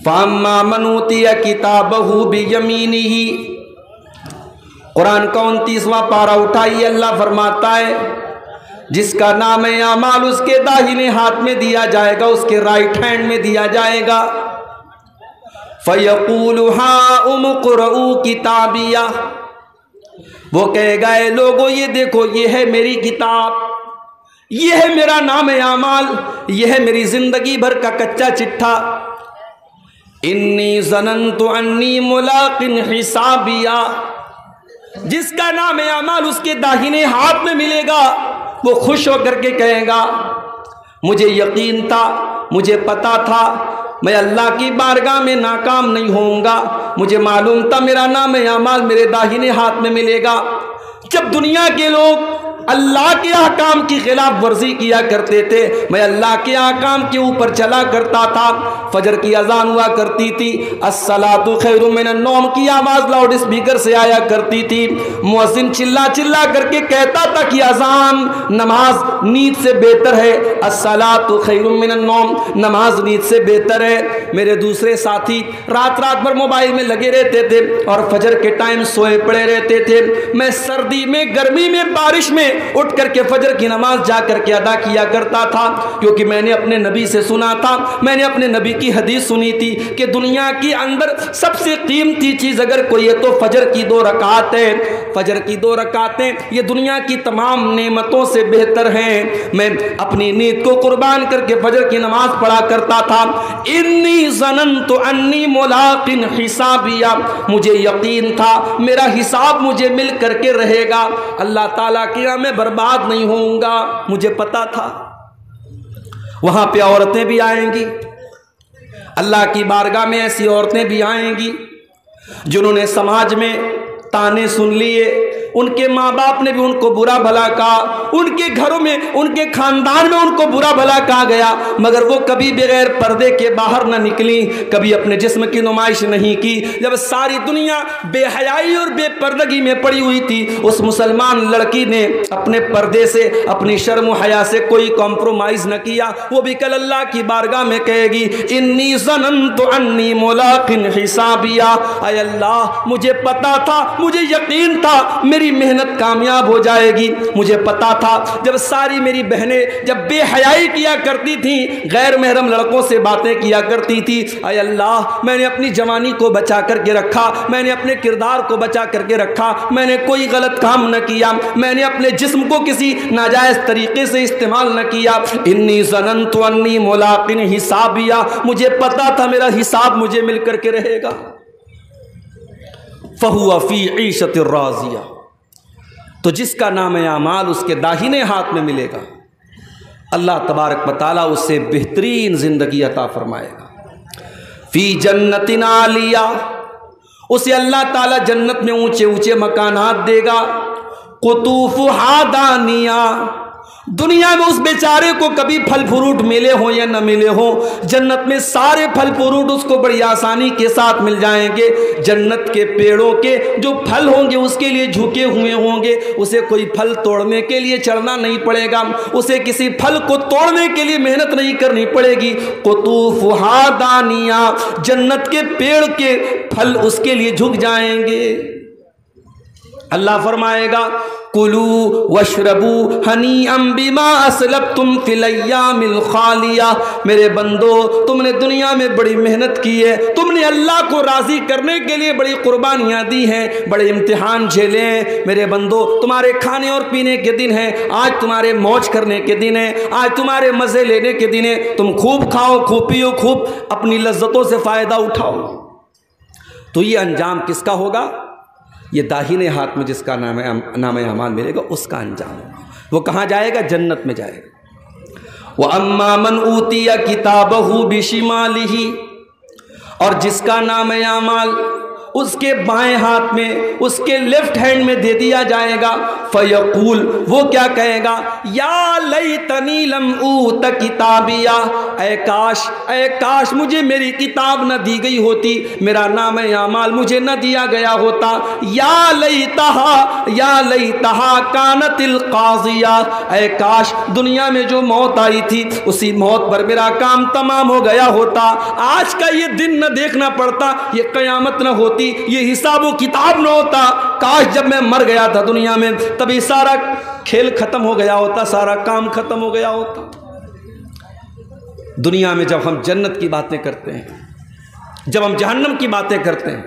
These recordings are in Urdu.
فَأَمَّا مَنْ أُوتِيَ كِتَابَهُ بِيَمِينِهِ۔ قرآن کا 29واں پارہ اٹھائیے، اللہ فرماتا ہے جس کا نام اعمال اس کے داہنے ہاتھ میں دیا جائے گا، اس کے رائٹ ہینڈ میں دیا جائے گا۔ فَيَقُولُ هَاؤُمُ اقْرَءُوا کِتَابِیَہ، وہ کہے گا اے لوگو یہ دیکھو یہ ہے میری کتاب، یہ ہے میرا نام اعمال، یہ ہے میری زندگی بھر کا کچا چٹھا۔ انی ظننت انی ملاق حسابیہ، جس کا نام اعمال اس کے داہنے ہاتھ میں ملے گا وہ خوش ہو کر کے کہے گا مجھے یقین تھا، مجھے پتا تھا میں اللہ کی بارگاہ میں ناکام نہیں ہوں گا، مجھے معلوم تھا میرا نام اعمال میرے داہنے ہاتھ میں ملے گا۔ جب دنیا کے لوگ اللہ کے احکام کی خلاف ورزی کیا کرتے تھے، میں اللہ کے احکام کے اوپر چلا کرتا تھا۔ فجر کی اذان ہوا کرتی تھی، الصلاۃ خیر من النوم کی آواز لاؤڈ اسپیکر سے آیا کرتی تھی، مؤذن چلا چلا کر کے کہتا تھا کہ اذان نماز نیند سے بہتر ہے، الصلاۃ خیر من النوم نماز نیند سے بہتر ہے۔ میرے دوسرے ساتھی رات رات بھر موبائل میں لگے رہتے تھے اور فجر کے ٹائم سوئے پڑے رہتے تھے۔ میں سردی میں، گرمی میں، بارش میں اٹھ کر کے فجر کی نماز جا کر کے ادا کیا کرتا تھا، کیونکہ میں نے اپنے نبی سے سنا تھا، میں نے اپنے نبی کی حدیث سنی تھی کہ دنیا کی اندر سب سے قیمتی چیز اگر کوئی ہے تو فجر کی 2 رکعت ہے۔ فجر کی 2 رکعتیں یہ دنیا کی تمام نعمتوں سے بہتر ہیں۔ میں اپنی نیند کو قربان کر کے فجر کی نماز پڑھا کرتا تھا۔ انی ظننت انی ملاق حسابیہ، مجھے یقین تھا میرا حساب مجھے مل کر کے رہے گا، اللہ تعالیٰ کی راہ میں برباد نہیں ہوں گا، مجھے پتا تھا۔ وہاں پہ عورتیں بھی آئیں گی، اللہ کی بارگاہ میں ایسی عورتیں بھی آئیں گی جنہوں نے سماج میں تانے سن لیے، ان کے ماں باپ نے بھی ان کو برا بھلا کہا، ان کے گھروں میں، ان کے خاندان میں ان کو برا بھلا کہا گیا، مگر وہ کبھی بغیر پردے کے باہر نہ نکلی، کبھی اپنے جسم کی نمائش نہیں کی۔ جب ساری دنیا بے حیائی اور بے پردگی میں پڑی ہوئی تھی، اس مسلمان لڑکی نے اپنے پردے سے، اپنی شرم و حیا سے کوئی کمپرومائز نہ کیا۔ وہ بھی کل اللہ کی بارگاہ میں کہے گی انی ظننت انی ملاق حسابیہ، اے اللہ مجھے پتا تھا، مجھے یقین تھا میری محنت کامیاب ہو جائے گی، مجھے پتا تھا۔ جب ساری میری بہنیں جب بے حیائی کیا کرتی تھیں، غیر محرم لڑکوں سے باتیں کیا کرتی تھی، اے اللہ میں نے اپنی جوانی کو بچا کر کے رکھا، میں نے اپنے کردار کو بچا کر کے رکھا، میں نے کوئی غلط کام نہ کیا، میں نے اپنے جسم کو کسی ناجائز طریقے سے استعمال نہ کیا۔ انی ظننت انی ملاق حسابیہ، مجھے پتا تھا میرا حساب مجھے مل کر کے رہے گا۔ فہو فی عیشۃ راضیہ، تو جس کا نام اعمال اس کے داہنے ہاتھ میں ملے گا، اللہ تبارک و تعالیٰ اس سے بہترین زندگی عطا فرمائے گا۔ فی جنت عالیہ، اسے اللہ تعالیٰ جنت میں اونچے اونچے مکانات دے گا۔ قطوفہا دانیہ، دنیا میں اس بیچارے کو کبھی پھل فروٹ ملے ہوں یا نہ ملے ہوں، جنت میں سارے پھل فروٹ اس کو بڑی آسانی کے ساتھ مل جائیں گے۔ جنت کے پیڑوں کے جو پھل ہوں گے اس کے لیے جھکے ہوئے ہوں گے، اسے کوئی پھل توڑنے کے لیے چڑھنا نہیں پڑے گا، اسے کسی پھل کو توڑنے کے لیے محنت نہیں کرنی پڑے گی۔ قطوفہا دانیہ، جنت کے پیڑ کے پھل اس کے لیے جھک جائیں گے۔ اللہ فرمائے گا کلوا واشربوا ہنیئا بما اسلفتم فی الایام الخالیہ، میرے بندو تم نے دنیا میں بڑی محنت کی ہے، تم نے اللہ کو راضی کرنے کے لیے بڑی قربانیاں دی ہیں، بڑے امتحان جھیلے ہیں، میرے بندو تمہارے کھانے اور پینے کے دن ہیں، آج تمہارے موج کرنے کے دن ہیں، آج تمہارے مزے لینے کے دن ہیں، تم خوب کھاؤ، خوب پیو، خوب اپنی لذتوں سے فائدہ اٹھاؤ۔ تو یہ انجام کس کا ہوگا؟ یہ داہنے ہاتھ میں جس کا نام اعمال ملے گا اس کا انجام ہوگا، وہ کہاں جائے گا؟ جنت میں جائے گا۔ وَأَمَّا مَنْ أُوتِيَ كِتَابَهُ بِشِمَالِهِ، اور جس کا نام اعمال اس کے بائیں ہاتھ میں، اس کے لیفٹ ہینڈ میں دے دیا جائے گا۔ فیقول، وہ کیا کہے گا؟ یا لیتنی لم اوت کتابیہ، اے کاش مجھے میری کتاب نہ دی گئی ہوتی، میرا نام اعمال مجھے نہ دیا گیا ہوتا۔ یا لیتہا کانت القاضیہ، اے کاش دنیا میں جو موت آئی تھی اسی موت پر میرا کام تمام ہو گیا ہوتا، آج کا یہ دن نہ دیکھنا پڑتا، یہ قیامت نہ ہوتی، یہ حساب و کتاب نہ ہوتا، کاش جب میں مر گیا تھا دنیا میں تبھی سارا کھیل ختم ہو گیا ہوتا، سارا کام ختم ہو گیا ہوتا۔ دنیا میں جب ہم جنت کی باتیں کرتے ہیں، جب ہم جہنم کی باتیں کرتے ہیں،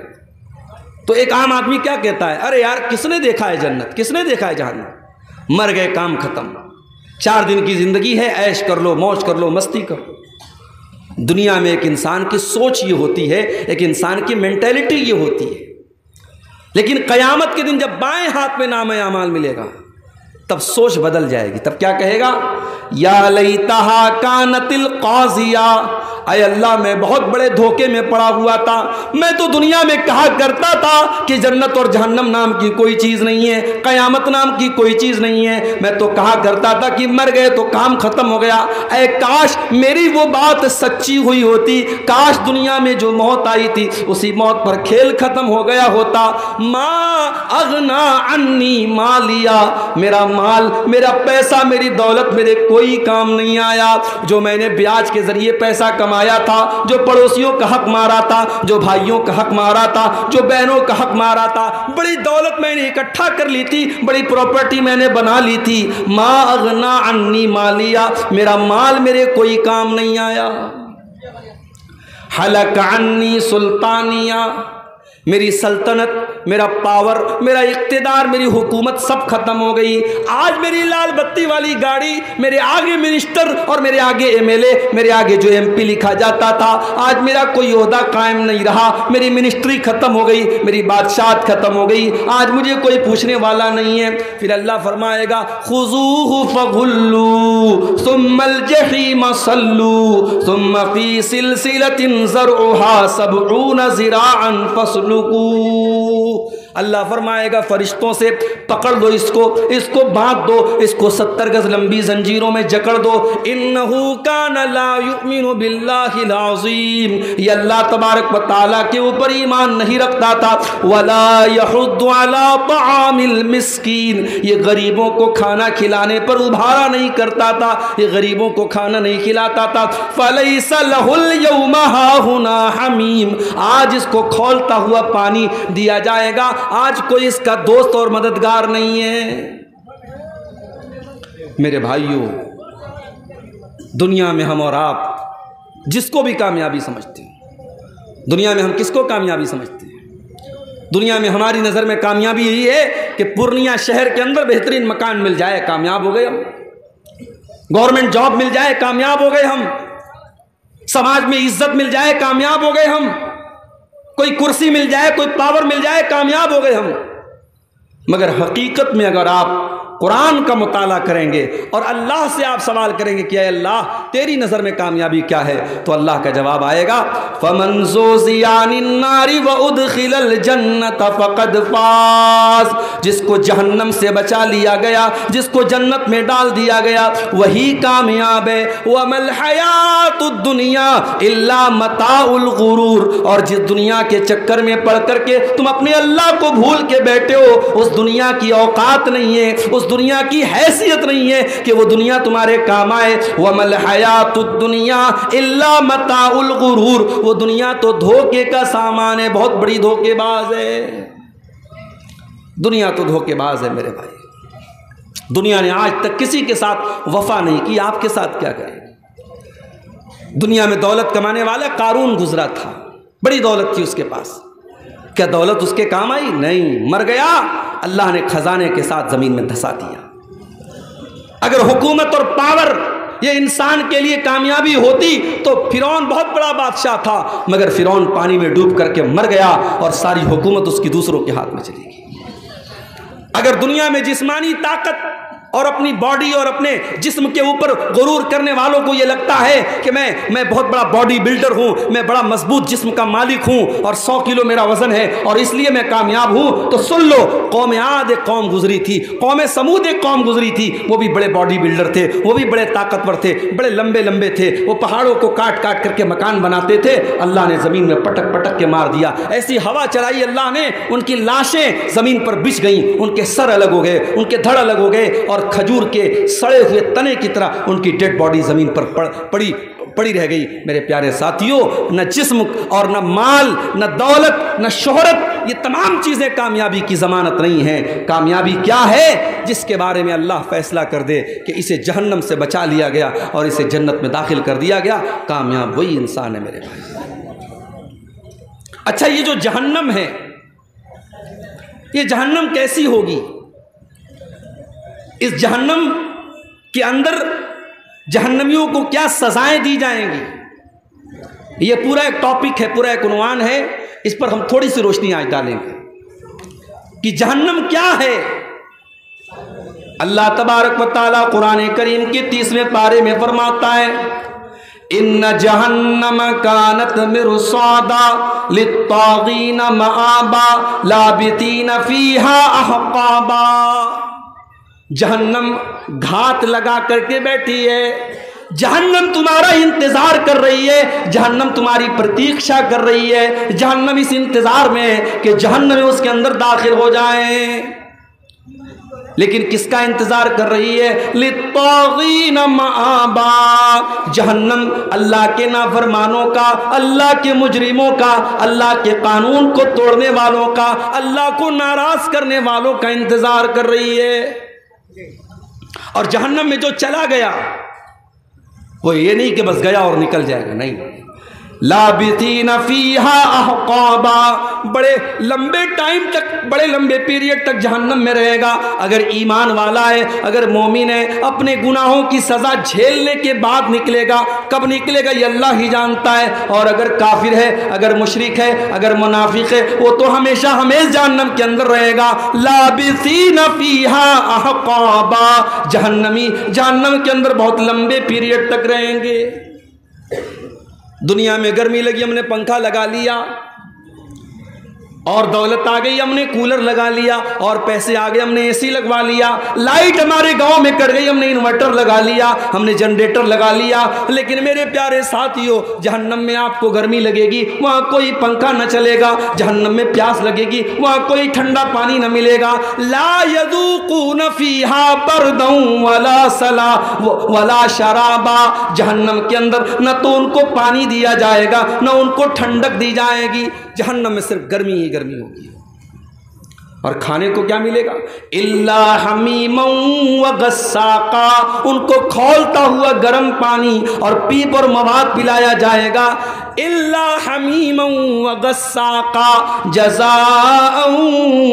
تو ایک عام آدمی کیا کہتا ہے؟ ارے یار کس نے دیکھا ہے جنت، کس نے دیکھا ہے جہنم؟ مر گئے، کام ختم، 4 دن کی زندگی ہے، عیش کر لو، موج کر لو، مستی کرو۔ دنیا میں ایک انسان کی سوچ یہ ہوتی ہے، ایک انسان کی مینٹیلٹی یہ ہوتی ہے، لیکن قیامت کے دن جب بائیں ہاتھ میں نام اعمال ملے گا تب سوچ بدل جائے گی، تب کیا کہے گا؟ یا لیتہا کانت القاضیہ، اے اللہ میں بہت بڑے دھوکے میں پڑا ہوا تھا، میں تو دنیا میں کہا کرتا تھا کہ جنت اور جہنم نام کی کوئی چیز نہیں ہے، قیامت نام کی کوئی چیز نہیں ہے، میں تو کہا کرتا تھا کہ مر گئے تو کام ختم ہو گیا، اے کاش میری وہ بات سچی ہوئی ہوتی، کاش دنیا میں جو موت آئی تھی اسی موت پر کھیل ختم ہو گیا ہوتا۔ ما اغنا عنی مالیہ، میرا مال، میرا پیسہ، میری دولت میرے کوئی کام نہیں آیا، جو میں نے بیاج کے ذریعے پیسہ کمایا تھا، جو پڑوسیوں کا حق مارا تھا، جو بھائیوں کا حق مارا تھا، جو بہنوں کا حق مارا تھا، بڑی دولت میں نے اکٹھا کر لی تھی، بڑی پراپرٹی میں نے بنا لی تھی، ما اغنا عنی مالیہ، میرا مال میرے کوئی کام نہیں آیا۔ حلق عنی سلطانیہ، میری سلطنت، میرا پاور، میرا اقتدار، میری حکومت سب ختم ہو گئی، آج میری لال بتی والی گاڑی، میرے آگے منسٹر اور میرے آگے ایم ایل اے، میرے آگے جو ایم پی لکھا جاتا تھا، آج میرا کوئی عہدہ قائم نہیں رہا، میری منسٹری ختم ہو گئی، میری بادشاہت ختم ہو گئی، آج مجھے کوئی پوچھنے والا نہیں ہے۔ پھر اللہ فرمائے گا خذوہ فغلوہ ثم الجحیم صلوہ ثم فی سلسلۃ ذرعها 70 ذراعا فاصلوہ۔ اللہ فرمائے گا فرشتوں سے پکڑ دو اس کو باندھ دو، اس کو 70 گز لمبی زنجیروں میں جکڑ دو۔ انہو کان لا یؤمن باللہ العظیم، یہ اللہ تبارک و تعالیٰ کے اوپر ایمان نہیں رکھتا تھا، ولا یحض علی طعام المسکین، یہ غریبوں کو کھانا کھلانے پر ابھارا نہیں کرتا تھا، یہ غریبوں کو کھانا نہیں کھلاتا تھا۔ فلیس لہ اليوم ہاہنا حمیم، آج اس کو کھولتا ہوا پانی دیا جائے گا، آج کوئی اس کا دوست اور مددگار نہیں ہے۔ میرے بھائیوں، دنیا میں ہم اور آپ جس کو بھی کامیابی سمجھتے ہیں، دنیا میں ہم کس کو کامیابی سمجھتے ہیں؟ دنیا میں ہماری نظر میں کامیابی یہی ہے کہ پورنیہ شہر کے اندر بہترین مکان مل جائے، کامیاب ہو گئے ہم، گورنمنٹ جاب مل جائے، کامیاب ہو گئے ہم، سماج میں عزت مل جائے، کامیاب ہو گئے ہم، کوئی کرسی مل جائے، کوئی پاور مل جائے، کامیاب ہو گئے ہم۔ مگر حقیقت میں اگر آپ قرآن کا مطالعہ کریں گے اور اللہ سے آپ سوال کریں گے کہ اے اللہ تیری نظر میں کامیابی کیا ہے، تو اللہ کا جواب آئے گا فَمَنْ زُحْزِحَ عَنِ النَّارِ وَأُدْخِلَ الْجَنَّةَ فَقَدْ فَازَ، جس کو جہنم سے بچا لیا گیا، جس کو جنت میں ڈال دیا گیا، وہی کامیاب ہے۔ وَمَا الْحَيَاةُ الدُّنْيَا إِلَّا مَتَاعُ الْغُرُورِ، اور جس دنیا کے چکر میں پڑ کر کے تم اپنے اللہ کو بھول کے بیٹھے ہو، اس دنیا کی اوقات نہیں ہے، اس دنیا کی حیثیت نہیں ہے کہ وہ دنیا تمہارے کام آئے۔ وَمَا الْحَيَاةُ الدُّنْيَا إِلَّا مَتَاعُ الْغُرُورِ، وہ دنیا تو دھوکے کا سامان ہے، بہت بڑی دھوکے باز ہے، دنیا تو دھوکے باز ہے میرے بھائی۔ دنیا نے آج تک کسی کے ساتھ وفا نہیں کی، آپ کے ساتھ کیا کرے؟ دنیا میں دولت کمانے والا قارون گزرا تھا، بڑی دولت تھی اس کے پاس، کیا دولت اس کے کام آئی؟ نہیں، مر گیا، اللہ نے خزانے کے ساتھ زمین میں دھسا دیا۔ اگر حکومت اور پاور یہ انسان کے لیے کامیابی ہوتی تو فرعون بہت بڑا بادشاہ تھا، مگر فرعون پانی میں ڈوب کر کے مر گیا اور ساری حکومت اس کی دوسروں کے ہاتھ میں چلی گئی۔ اگر دنیا میں جسمانی طاقت اور اپنی باڈی اور اپنے جسم کے اوپر غرور کرنے والوں کو یہ لگتا ہے کہ میں بہت بڑا باڈی بلڈر ہوں، میں بڑا مضبوط جسم کا مالک ہوں اور 100 کلو میرا وزن ہے اور اس لیے میں کامیاب ہوں، تو سن لو، قوم عاد ایک قوم گزری تھی، قوم سمود ایک قوم گزری تھی، وہ بھی بڑے باڈی بلڈر تھے، وہ بھی بڑے طاقتور تھے، بڑے لمبے لمبے تھے، وہ پہاڑوں کو کاٹ کاٹ کر کے مکان بناتے تھے، اللہ نے زمین میں پٹک پٹک کے مار دیا، ایسی ہوا چلائی اللہ نے، ان کی لاشیں زمین پر بچھ گئیں، ان کے سر الگ ہو گئے، ان کے دھڑ الگ ہو گئے، اور کھجور کے سڑے ہوئے تنے کی طرح ان کی ڈیڈ باڈی زمین پر پڑی رہ گئی۔ میرے پیارے ساتھیوں، نہ جسم اور نہ مال، نہ دولت، نہ شہرت، یہ تمام چیزیں کامیابی کی ضمانت نہیں ہیں۔ کامیابی کیا ہے؟ جس کے بارے میں اللہ فیصلہ کر دے کہ اسے جہنم سے بچا لیا گیا اور اسے جنت میں داخل کر دیا گیا، کامیاب وہی انسان ہے میرے بھائی۔ اچھا، یہ جو جہنم ہے، یہ جہنم کیسی ہوگی؟ اس جہنم کے اندر جہنمیوں کو کیا سزائیں دی جائیں گی؟ یہ پورا ایک ٹاپک ہے، پورا ایک عنوان ہے، اس پر ہم تھوڑی سی روشنی آج ڈالیں گے کہ جہنم کیا ہے۔ اللہ تبارک و تعالیٰ قرآن کریم کے 30ویں پارے میں فرماتا ہے، ان جہنم کانت مرصادا للطاغین مآبا لابثین فیہا احقابا۔ جہنم گھات لگا کر کے بیٹھی ہے، جہنم تمہارا انتظار کر رہی ہے، جہنم تمہاری پرتیکشا کر رہی ہے، جہنم اس انتظار میں ہے کہ جہنم اس کے اندر داخل ہو جائیں۔ لیکن کس کا انتظار کر رہی ہے؟ للطاغین مآبا، جہنم اللہ کے نافرمانوں کا، اللہ کے مجرموں کا، اللہ کے قانون کو توڑنے والوں کا، اللہ کو ناراض کرنے والوں کا انتظار کر رہی ہے۔ اور جہنم میں جو چلا گیا وہ یہ نہیں کہ بس گیا اور نکل جائے گا، نہیں، لابثین فیہا احقابا، بڑے لمبے ٹائم تک، بڑے لمبے پیریڈ تک جہنم میں رہے گا۔ اگر ایمان والا ہے، اگر مومن ہے، اپنے گناہوں کی سزا جھیلنے کے بعد نکلے گا، کب نکلے گا یہ اللہ ہی جانتا ہے، اور اگر کافر ہے، اگر مشرک ہے، اگر منافق ہے، وہ تو ہمیشہ ہمیشہ جہنم کے اندر رہے گا۔ لابثین فیہا احقابا، جہنمی جہنم کے اندر بہت لمبے پیریڈ تک رہیں گے۔ دنیا میں گرمی لگی، ہم نے پنکھا لگا لیا، اور دولت آ گئی، ہم نے کولر لگا لیا، اور پیسے آ گئے، ہم نے اے سی لگوا لیا، لائٹ ہمارے گاؤں میں کٹ گئی، ہم نے انورٹر لگا لیا، ہم نے جنریٹر لگا لیا۔ لیکن میرے پیارے ساتھیوں، جہنم میں آپ کو گرمی لگے گی، وہاں کوئی پنکھا نہ چلے گا، جہنم میں پیاس لگے گی، وہاں کوئی ٹھنڈا پانی نہ ملے گا۔ لا یذوقون فیہا بردا ولا سلا ولا شرابا، جہنم کے اندر نہ تو ان کو پانی دیا جائے گا، نہ ان کو ٹھنڈک دی جائے گی، جہنم میں صرف گرمی ہی گرمی ہوگی۔ اور کھانے کو کیا ملے گا؟ الا حمیما وغساقا، ان کو کھولتا ہوا گرم پانی اور پیپ اور مواد پلایا جائے گا۔ الا حمیما وغساقا جزاء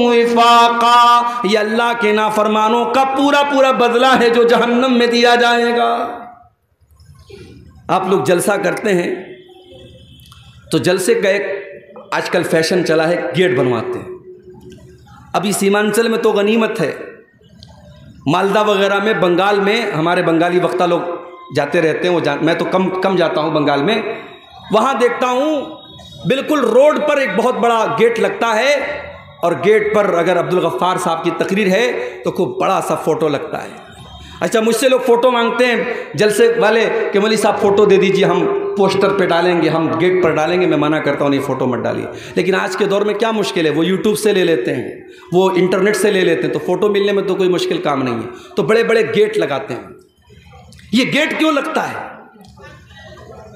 وفاقا، یہ اللہ کے نافرمانوں کا پورا پورا بدلہ ہے جو جہنم میں دیا جائے گا۔ آپ لوگ جلسہ کرتے ہیں تو جلسے کا ایک آج کل فیشن چلا ہے، گیٹ بنواتے ہیں۔ ابھی سیمانچل میں تو غنیمت ہے، مالدہ وغیرہ میں، بنگال میں، ہمارے بنگالی وقتہ لوگ جاتے رہتے ہیں، میں تو کم جاتا ہوں بنگال میں، وہاں دیکھتا ہوں بالکل روڈ پر ایک بہت بڑا گیٹ لگتا ہے، اور گیٹ پر اگر عبدالغفار صاحب کی تقریر ہے تو خوب بڑا سا فوٹو لگتا ہے۔ اچھا، مجھ سے لوگ فوٹو مانگتے ہیں جلسے والے کہ مولوی صاحب فوٹو دے دیجیے، ہم پوسٹر پہ ڈالیں گے، ہم گیٹ پر ڈالیں گے۔ میں منع کرتا ہوں، نہیں، فوٹو مت ڈالیے۔ لیکن آج کے دور میں کیا مشکل ہے، وہ یوٹیوب سے لے لیتے ہیں، وہ انٹرنیٹ سے لے لیتے ہیں، تو فوٹو ملنے میں تو کوئی مشکل کام نہیں ہے، تو بڑے بڑے گیٹ لگاتے ہیں۔ یہ گیٹ کیوں لگتا ہے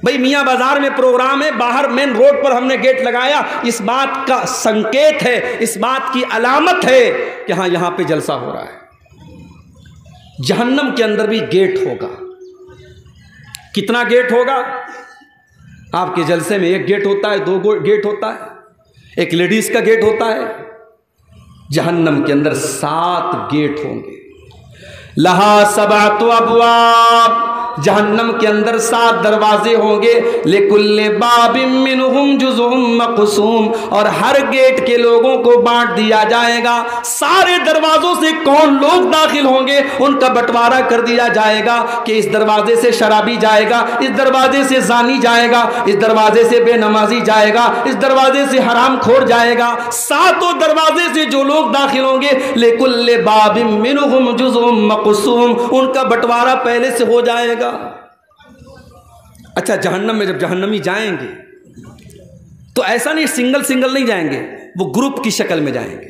بھائی؟ میاں بازار میں پروگرام ہے، باہر مین روڈ پر ہم نے گیٹ لگایا، اس بات کا سنکیت ہے، اس بات کی علامت ہے کہ ہاں یہاں پہ جلسہ ہو رہا ہے۔ جہنم کے اندر بھی گیٹ ہوگا۔ کتنا گیٹ ہوگا؟ آپ کے جلسے میں ایک گیٹ ہوتا ہے، 2 گیٹ ہوتا ہے، ایک لیڈیز کا گیٹ ہوتا ہے، جہنم کے اندر 7 گیٹ ہوں گے۔ لہا 7 ابواب جہنم کے اندر 7 دروازے ہوں گے، لِكُلِّ بَابٍ مِّنْهُمْ جُزْءٌ مَقْسُوم، اور ہر گیٹ کے لوگوں کو بانٹ دیا جائے گا۔ سارے دروازوں سے کون لوگ داخل ہوں گے ان کا بٹوارا کر دیا جائے گا کہ اس دروازے سے شرابی جائے گا، اس دروازے سے زانی جائے گا، اس دروازے سے بے نمازی جائے گا، اس دروازے سے حرام خور جائے گا۔ 7 دروازے سے جو لوگ داخل ہوں گے، لِكُلِّ بَابٍ مِّنْهُمْ جُزْءٌ مَقْسُوم، ان کا بٹوارا پہلے سے ہو جائے گا۔ اچھا، جہنم میں جب جہنمی جائیں گے تو ایسا نہیں سنگل سنگل نہیں جائیں گے، وہ گروپ کی شکل میں جائیں گے،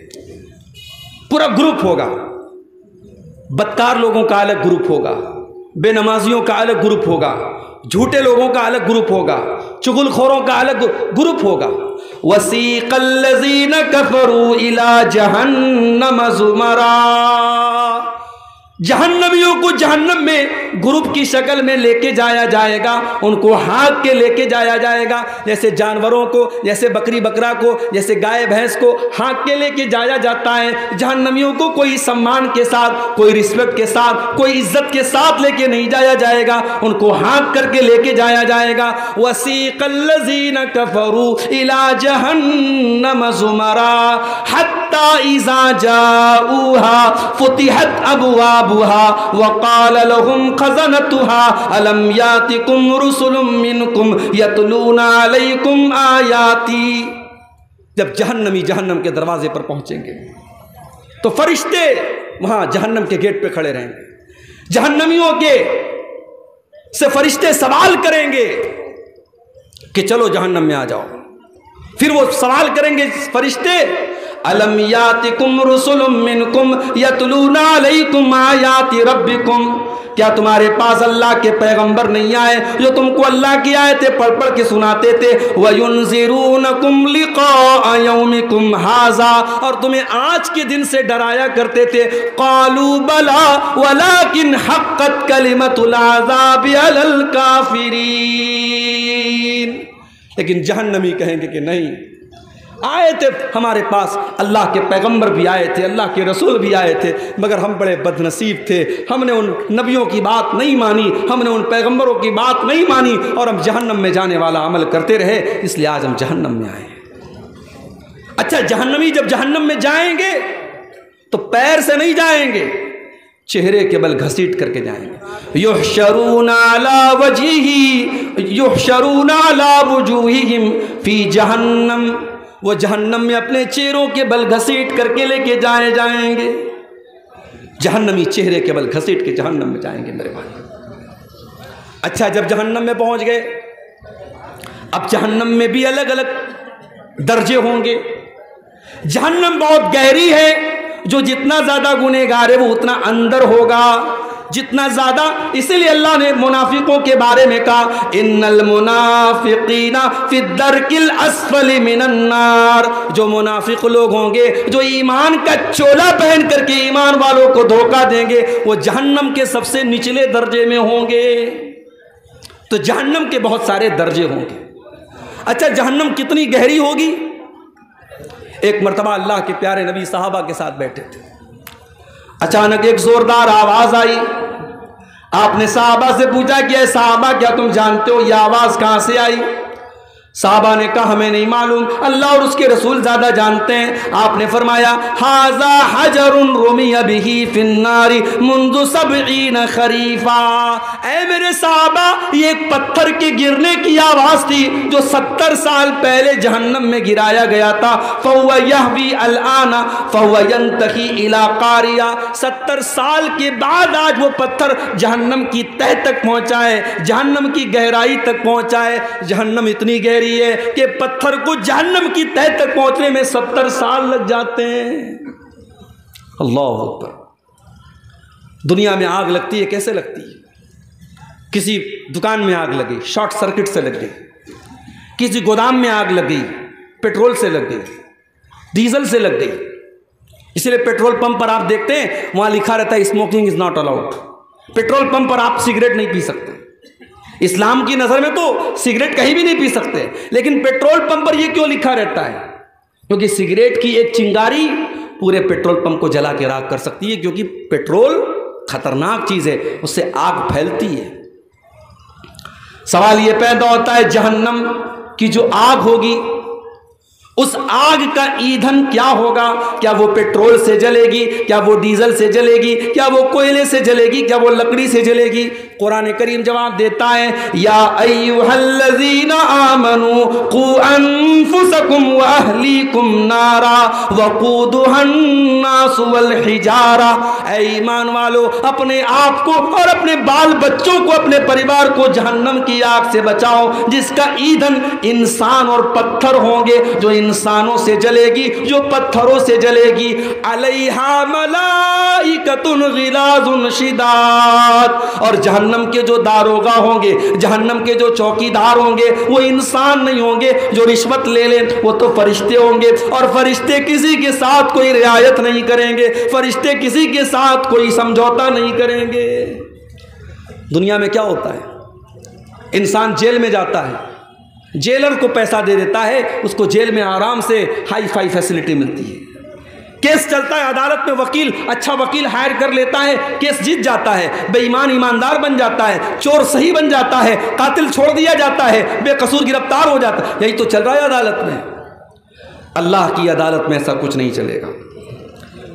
پورا گروپ ہوگا۔ بدکار لوگوں کا الگ گروپ ہوگا، بے نمازیوں کا الگ گروپ ہوگا، جھوٹے لوگوں کا الگ گروپ ہوگا، چغل خوروں کا الگ گروپ ہوگا۔ وَسِيقَ الَّذِينَ كَفَرُوا إِلَى جَهَنَّمَ زُمَرًا، جہنمیوں کو جہنم میں گروپ کی شکل میں لے کے جایا جائے گا، ان کو ہانک کے لے کے جایا جائے گا، جیسے جانوروں کو، جیسے بکری بکرا کو، جیسے گائے بھینس کو ہانک کے لے کے جایا جاتا ہے۔ جہنمیوں کو کوئی سمان کے ساتھ، کوئی رسپیکٹ کے ساتھ، کوئی عزت کے ساتھ لے کے نہیں جایا جائے گا، ان کو ہانک کر کے لے کے جایا جائے گا۔ وَسِيقَ الَّذِينَ كَفَرُوا إِلَى جَهَنَّمَ زُمَرًا حَتَّى إِذَا جَاءُوهَا فُتِحَتْ أَبْوَابُهَا وَقَالَ لَهُمْ خَزَنَتُهَا أَلَمْ يَأْتِكُمْ رُسُلٌ مِّنْكُمْ يَتْلُونَ عَلَيْكُمْ آيَاتِي، جب جہنمی جہنم کے دروازے پر پہنچیں گے تو فرشتے وہاں جہنم کے گیٹ پہ کھڑے رہیں گے، جہنمیوں کے سے فرشتے سوال کریں گے کہ چلو جہنم میں آ جاؤ۔ پھر وہ سوال کریں گے فرشتے، الم یاتکم رسل منکم یتلون علیکم آیات ربکم، کیا تمہارے پاس اللہ کے پیغمبر نہیں آئے جو تم کو اللہ کی آیتیں پڑھ پڑھ کے سناتے تھے؟ وَيُنذِرُونَكُمْ لِقَاءَ يَوْمِكُمْ هَذَا، اور تمہیں آج کے دن سے ڈرایا کرتے تھے۔ قَالُوا بَلَىٰ وَلَٰكِنْ حَقَّتْ كَلِمَةُ الْعَذَابِ عَلَى الْكَافِرِينَ، لیکن جہنمی کہیں گے کہ نہیں، آئے تھے ہمارے پاس، اللہ کے پیغمبر بھی آئے تھے، اللہ کے رسول بھی آئے تھے، مگر ہم بڑے بد نصیب تھے، ہم نے ان نبیوں کی بات نہیں مانی، ہم نے ان پیغمبروں کی بات نہیں مانی، اور ہم جہنم میں جانے والا عمل کرتے رہے، اس لیے آج ہم جہنم میں آئے۔ اچھا، جہنمی جب جہنم میں جائیں گے تو پیر سے نہیں جائیں گے، چہرے کے بل گھسیٹ کر کے جائیں گے۔ یحشرون علی وجوہہم فی جہنم، وہ جہنم میں اپنے چہروں کے بل گھسیٹ کر کے لے کے جائیں گے۔ جہنمی چہرے کے بل گھسیٹ کے جہنم میں جائیں گے میرے بھائی۔ اچھا، جب جہنم میں پہنچ گئے، اب جہنم میں بھی الگ الگ درجے ہوں گے۔ جہنم بہت گہری ہے، جو جتنا زیادہ گنہگار ہے وہ اتنا اندر ہوگا، جتنا زیادہ، اسی لیے اللہ نے منافقوں کے بارے میں کہا ان المنافقین فی الدرک الاسفل من النار، جو منافق لوگ ہوں گے جو ایمان کا چولا پہن کر کے ایمان والوں کو دھوکہ دیں گے، وہ جہنم کے سب سے نچلے درجے میں ہوں گے۔ تو جہنم کے بہت سارے درجے ہوں گے۔ اچھا، جہنم کتنی گہری ہوگی؟ ایک مرتبہ اللہ کے پیارے نبی صحابہ کے ساتھ بیٹھے تھے، اچانک ایک زوردار آواز آئی۔ آپ نے صحابہ سے پوچھا کہ اے صحابہ، کیا تم جانتے ہو یہ آواز کہاں سے آئی؟ صحابہ نے کہا ہمیں نہیں معلوم، اللہ اور اس کے رسول زیادہ جانتے ہیں۔ آپ نے فرمایا ھذا حجر رمی بہ فی النار منذ 70 خریفا، اے میرے صحابہ، یہ ایک پتھر کے گرنے کی آواز تھی جو 70 سال پہلے جہنم میں گرایا گیا تھا۔ فہو یہوی الآن فہو ینتہی الی قاریہ، 70 سال کے بعد آج وہ پتھر جہنم کی تہ تک پہنچا ہے، جہنم کی گہرائی تک پہنچا ہے۔ جہنم اتنی گہری ہے کہ پتھر کو جہنم کی تہ تک پہنچنے میں 70 سال لگ جاتے ہیں۔ اللہ اکبر۔ دنیا میں آگ لگتی ہے، کیسے لگتی ہے؟ کسی دکان میں آگ لگی، شارٹ سرکٹ سے لگ گئی، کسی گودام میں آگ لگ گئی، پیٹرول سے لگ گئی، ڈیزل سے لگ گئی۔ اس لیے پیٹرول پمپ پر آپ دیکھتے ہیں وہاں لکھا رہتا ہے smoking is not allowed. Petrol pump پر آپ سگریٹ نہیں پی سکتے۔ اسلام کی نظر میں تو سگریٹ کہیں بھی نہیں پی سکتے، لیکن پیٹرول پمپ پر یہ کیوں لکھا رہتا ہے؟ کیونکہ سگریٹ کی ایک چنگاری پورے پیٹرول پمپ کو جلا کے راکھ کر سکتی ہے، کیونکہ پیٹرول خطرناک چیز ہے، اس سے آگ پھیلتی ہے۔ سوال یہ پیدا ہوتا ہے جہنم کی جو آگ ہوگی اس آگ کا ایندھن کیا ہوگا؟ کیا وہ پیٹرول سے جلے گی؟ کیا وہ ڈیزل سے جلے گی؟ کیا وہ کوئلے سے جلے گی؟ کیا وہ لکڑی سے جلے گی؟ قرآن کریم جواب دیتا ہے یا ایھا الذین آمنوا قوا انفسکم واہلیکم نارا وقودھا الناس والحجارہ، اے ایمان والو اپنے آپ کو اور اپنے بال بچوں کو، اپنے پریوار کو جہنم کی آگ سے بچاؤ جس کا ایندھن انسان اور پتھر ہوں گے، جو انسانوں سے جلے گی، جو پتھروں سے جلے گی، علیہا ملائکۃ غلاظ شداد، اور جہنم کے جو داروغہ ہوں گے، جہنم کے جو چوکیدار ہوں گے وہ انسان نہیں ہوں گے جو رشوت لے لیں، وہ تو فرشتے ہوں گے، اور فرشتے کسی کے ساتھ کوئی رعایت نہیں کریں گے، فرشتے کسی کے ساتھ کوئی سمجھوتا نہیں کریں گے۔ دنیا میں کیا ہوتا ہے؟ انسان جیل میں جاتا ہے، جیلر کو پیسہ دے دیتا ہے، اس کو جیل میں آرام سے ہائی فائی فیسلٹی ملتی ہے، کیس چلتا ہے عدالت میں، وکیل اچھا وکیل ہائر کر لیتا ہے، کیس جیت جاتا ہے، بے ایمان ایماندار بن جاتا ہے، چور صحیح بن جاتا ہے، قاتل چھوڑ دیا جاتا ہے، بے قصور گرفتار ہو جاتا ہے۔ یہی تو چل رہا ہے عدالت میں۔ اللہ کی عدالت میں ایسا کچھ نہیں چلے گا،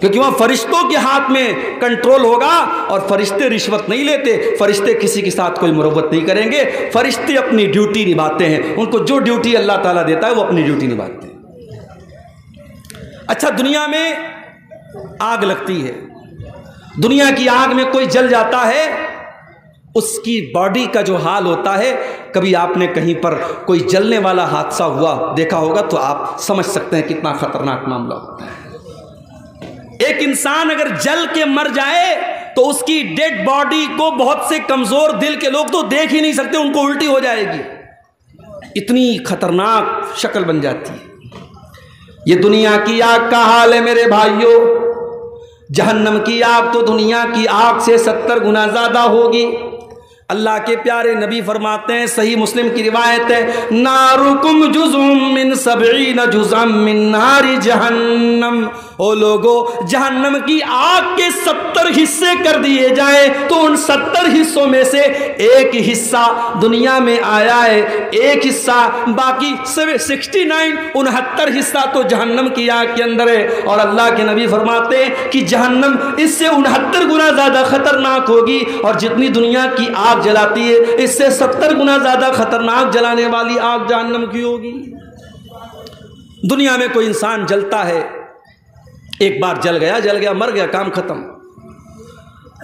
کیونکہ وہاں فرشتوں کے ہاتھ میں کنٹرول ہوگا، اور فرشتے رشوت نہیں لیتے، فرشتے کسی کے ساتھ کوئی مروت نہیں کریں گے، فرشتے اپنی ڈیوٹی نبھاتے ہیں، ان کو جو ڈیوٹی اللہ تعالیٰ دیتا ہے وہ اپنی ڈیوٹی نبھاتے ہیں۔ اچھا، دنیا میں آگ لگتی ہے، دنیا کی آگ میں کوئی جل جاتا ہے، اس کی باڈی کا جو حال ہوتا ہے، کبھی آپ نے کہیں پر کوئی جلنے والا حادثہ ہوا دیکھا ہوگا تو آپ سمجھ سکتے ہیں کتنا خطرناک معاملہ ہوتا ہے۔ ایک انسان اگر جل کے مر جائے تو اس کی ڈیڈ باڈی کو بہت سے کمزور دل کے لوگ تو دیکھ ہی نہیں سکتے، ان کو الٹی ہو جائے گی، اتنی خطرناک شکل بن جاتی ہے۔ یہ دنیا کی آگ کا حال ہے میرے بھائیوں، جہنم کی آگ تو دنیا کی آگ سے 70 گنا زیادہ ہوگی۔ اللہ کے پیارے نبی فرماتے ہیں، صحیح مسلم کی روایت ہے، نارکم جزء من 70 جزءا من نار جہنم، او لوگو جہنم کی آگ کے 70 حصے کر دیے جائیں تو ان 70 حصوں میں سے ایک حصہ دنیا میں آیا ہے، ایک حصہ باقی 69 حصہ تو جہنم کی آگ کے اندر ہے، اور اللہ کے نبی فرماتے ہیں کہ جہنم اس سے 69 گنا زیادہ خطرناک ہوگی، اور جتنی دنیا کی آگ جلاتی ہے اس سے 70 گنا زیادہ خطرناک جلانے والی آگ جہنم کی ہوگی۔ دنیا میں کوئی انسان جلتا ہے، ایک بار جل گیا مر گیا، کام ختم،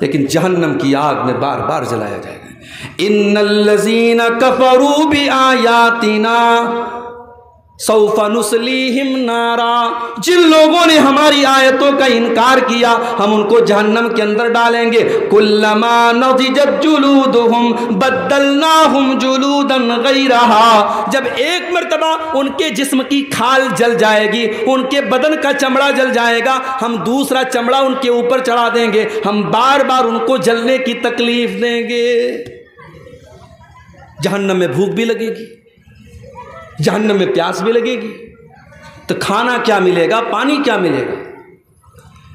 لیکن جہنم کی آگ میں بار بار جلایا جائے گا۔ ان الذین کفروا بآیاتنا سوف نصلیہم نارا، جن لوگوں نے ہماری آیتوں کا انکار کیا ہم ان کو جہنم کے اندر ڈالیں گے، کلما نضجت جلودہم بدلناہم جلودا غیرہا، جب ایک مرتبہ ان کے جسم کی کھال جل جائے گی، ان کے بدن کا چمڑا جل جائے گا، ہم دوسرا چمڑا ان کے اوپر چڑھا دیں گے، ہم بار بار ان کو جلنے کی تکلیف دیں گے۔ جہنم میں بھوک بھی لگے گی، جہنم میں پیاس بھی لگے گی، تو کھانا کیا ملے گا، پانی کیا ملے گا؟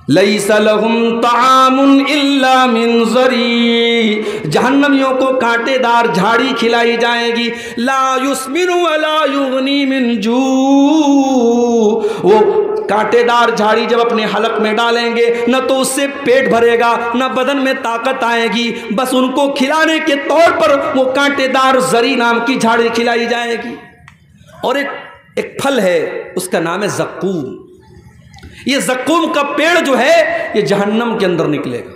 لیس لہم طعام الا من ضریع، جہنمیوں کو کانٹے دار جھاڑی کھلائی جائے گی، لا یسمن ولا یغنی من جوع، وہ کانٹے دار جھاڑی جب اپنے حلق میں ڈالیں گے نہ تو اس سے پیٹ بھرے گا نہ بدن میں طاقت آئے گی، بس ان کو کھلانے کے طور پر وہ کانٹے دار زری نام کی جھاڑی کھلائی جائے گی۔ اور ایک پھل ہے اس کا نام ہے زقوم، یہ زقوم کا پیڑ جو ہے یہ جہنم کے اندر نکلے گا۔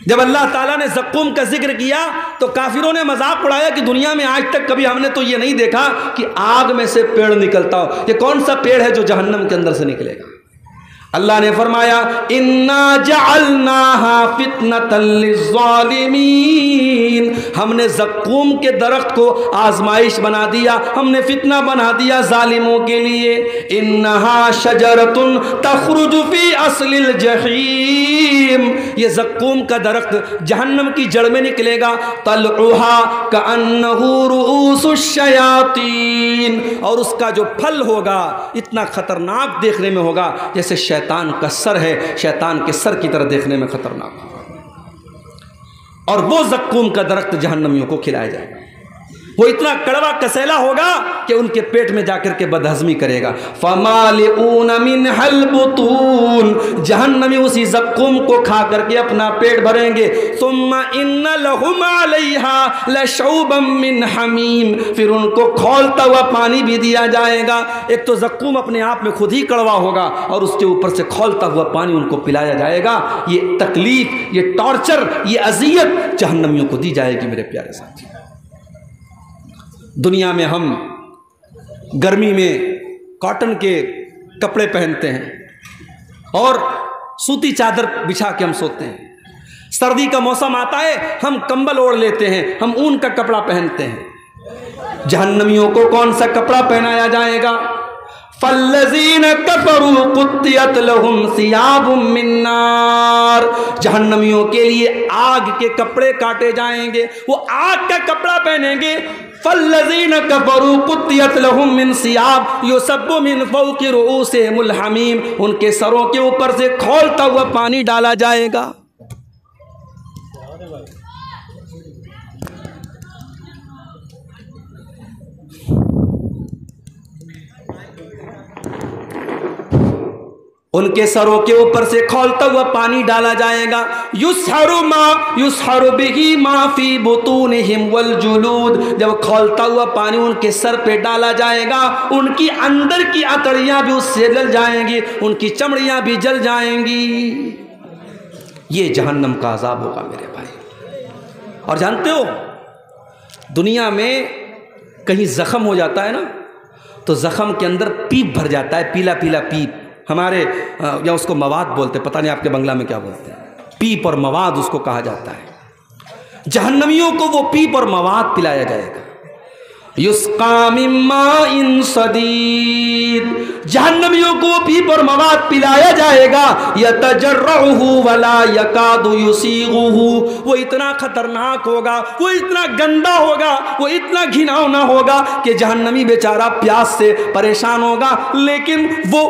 جب اللہ تعالیٰ نے زقوم کا ذکر کیا تو کافروں نے مذاق اڑایا کہ دنیا میں آج تک کبھی ہم نے تو یہ نہیں دیکھا کہ آگ میں سے پیڑ نکلتا ہو، یہ کون سا پیڑ ہے جو جہنم کے اندر سے نکلے گا؟ اللہ نے فرمایا انا جعلناها فتنة للظالمین، ہم نے زقوم کے درخت کو آزمائش بنا دیا، ہم نے فتنہ بنا دیا ظالموں کے لیے۔ انہا شجرۃ تخرج فی اصل الجحیم، یہ زقوم کا درخت جہنم کی جڑ میں نکلے گا، طلعها کأنہ رؤوس الشیاطین، اور اس کا جو پھل ہوگا اتنا خطرناک دیکھنے میں ہوگا جیسے شیطان کا سر ہے، شیطان کے سر کی طرح دیکھنے میں خطرناک ہوگا، اور وہ زقوم کا درخت جہنمیوں کو کھلایا جائے گا۔ وہ اتنا کڑوا کسیلا ہوگا کہ ان کے پیٹ میں جا کر کے بدہضمی کرے گا. فَمَالِئُونَ مِنْهَا الْبُطُونَ جہنمی اسی زقوم کو کھا کر کے اپنا پیٹ بھریں گے. ثُمَّ إِنَّ لَهُمْ عَلَيْهَا لَشَوْبًا مِّنْ حَمِيمٍ پھر ان کو کھولتا ہوا پانی بھی دیا جائے گا. ایک تو زقوم اپنے آپ میں خود ہی کڑوا ہوگا اور اس کے اوپر سے کھولتا ہوا پانی ان کو پلایا جائے گا. یہ تکلیف، یہ ٹارچر، یہ اذیت جہنمیوں کو دی جائے گی. میرے پیارے ساتھی، دنیا میں ہم گرمی میں کاٹن کے کپڑے پہنتے ہیں اور سوتی چادر بچھا کے ہم سوتے ہیں. سردی کا موسم آتا ہے ہم کمبل اوڑھ لیتے ہیں، ہم اون کا کپڑا پہنتے ہیں. جہنمیوں کو کون سا کپڑا پہنایا جائے گا؟ فَالَّذِينَ كَفَرُوا قُطِّعَتْ لَهُمْ ثِيَابٌ مِّن نَّارٍ جہنمیوں کے لیے آگ کے کپڑے کاٹے جائیں گے، وہ آگ کا کپڑا پہنیں گے. فَالَّذِينَ كَفَرُوا قُطِّعَتْ لَهُم مِّن ثِيَابٍ يُصَبُّ مِّن فَوْقِ رُؤُوسِهِمُ الْحَمِيمُ ان کے سروں کے اوپر سے کھولتا ہوا پانی ڈالا جائے گا. ان کے سروں کے اوپر سے کھولتا ہوا پانی ڈالا جائے گا. یُسْحَرُ بِهِ مَا فِي بُطُونِهِمْ وَالْجُلُودِ جب کھولتا ہوا پانی ان کے سر پہ ڈالا جائے گا ان کی اندر کی اتڑیاں بھی اس سے جل جائیں گی، ان کی چمڑیاں بھی جل جائیں گی. یہ جہنم کا عذاب ہوگا میرے بھائی. اور جانتے ہو دنیا میں کہیں زخم ہو جاتا ہے نا تو زخم کے اندر پیپ بھر جاتا ہے، پیلا پیلا پیپ. ہمارے یا اس کو مواد بولتے، پتہ نہیں آپ کے بنگلہ میں کیا بولتے ہیں. پیپ اور مواد اس کو کہا جاتا ہے. جہنمیوں کو وہ پیپ اور مواد پلایا جائے گا. یسقا من ماء صدید جہنمیوں کو وہ پیپ اور مواد پلایا جائے گا. یتجرعہ ولا یکاد یسیغہ وہ اتنا خطرناک ہوگا، وہ اتنا گندا ہوگا، وہ اتنا گھناؤنا ہوگا کہ جہنمی بیچارہ پیاس سے پریشان ہوگا، لیکن وہ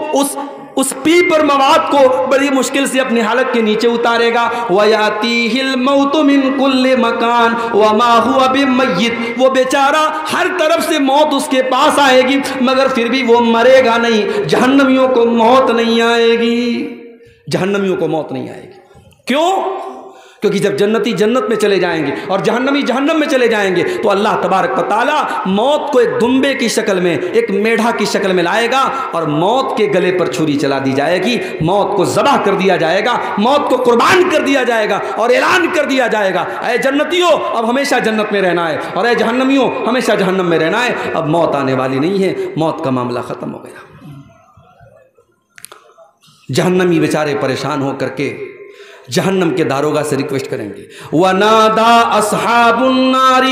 اس پیپ اور مواد کو بڑی مشکل سے اپنی حلق کے نیچے اتارے گا. وَيَأْتِيهِ الْمَوْتُ مِنْ كُلِّ مَكَانٍ وَمَا هُوَ بِمَيِّتٍ وہ بیچارہ ہر طرف سے موت اس کے پاس آئے گی مگر پھر بھی وہ مرے گا نہیں. جہنمیوں کو موت نہیں آئے گی، جہنمیوں کو موت نہیں آئے گی. کیوں؟ کیونکہ جب جنتی جنت میں چلے جائیں گے اور جہنمی جہنم میں چلے جائیں گے تو اللہ تبارک و تعالیٰ موت کو ایک دمبے کی شکل میں، ایک میڑھا کی شکل میں لائے گا اور موت کے گلے پر چھری چلا دی جائے گی. موت کو ذبح کر دیا جائے گا، موت کو قربان کر دیا جائے گا اور اعلان کر دیا جائے گا اے جنتیوں اب ہمیشہ جنت میں رہنا ہے، اور اے جہنمیوں ہمیشہ جہنم میں رہنا ہے. اب موت آنے والی نہیں ہے، موت کا معاملہ ختم ہو گیا. جہنمی بیچارے پریشان ہو کر کے جہنم کے داروغہ سے ریکویسٹ کریں گے. وَنَادَا أَصْحَابُ النَّارِ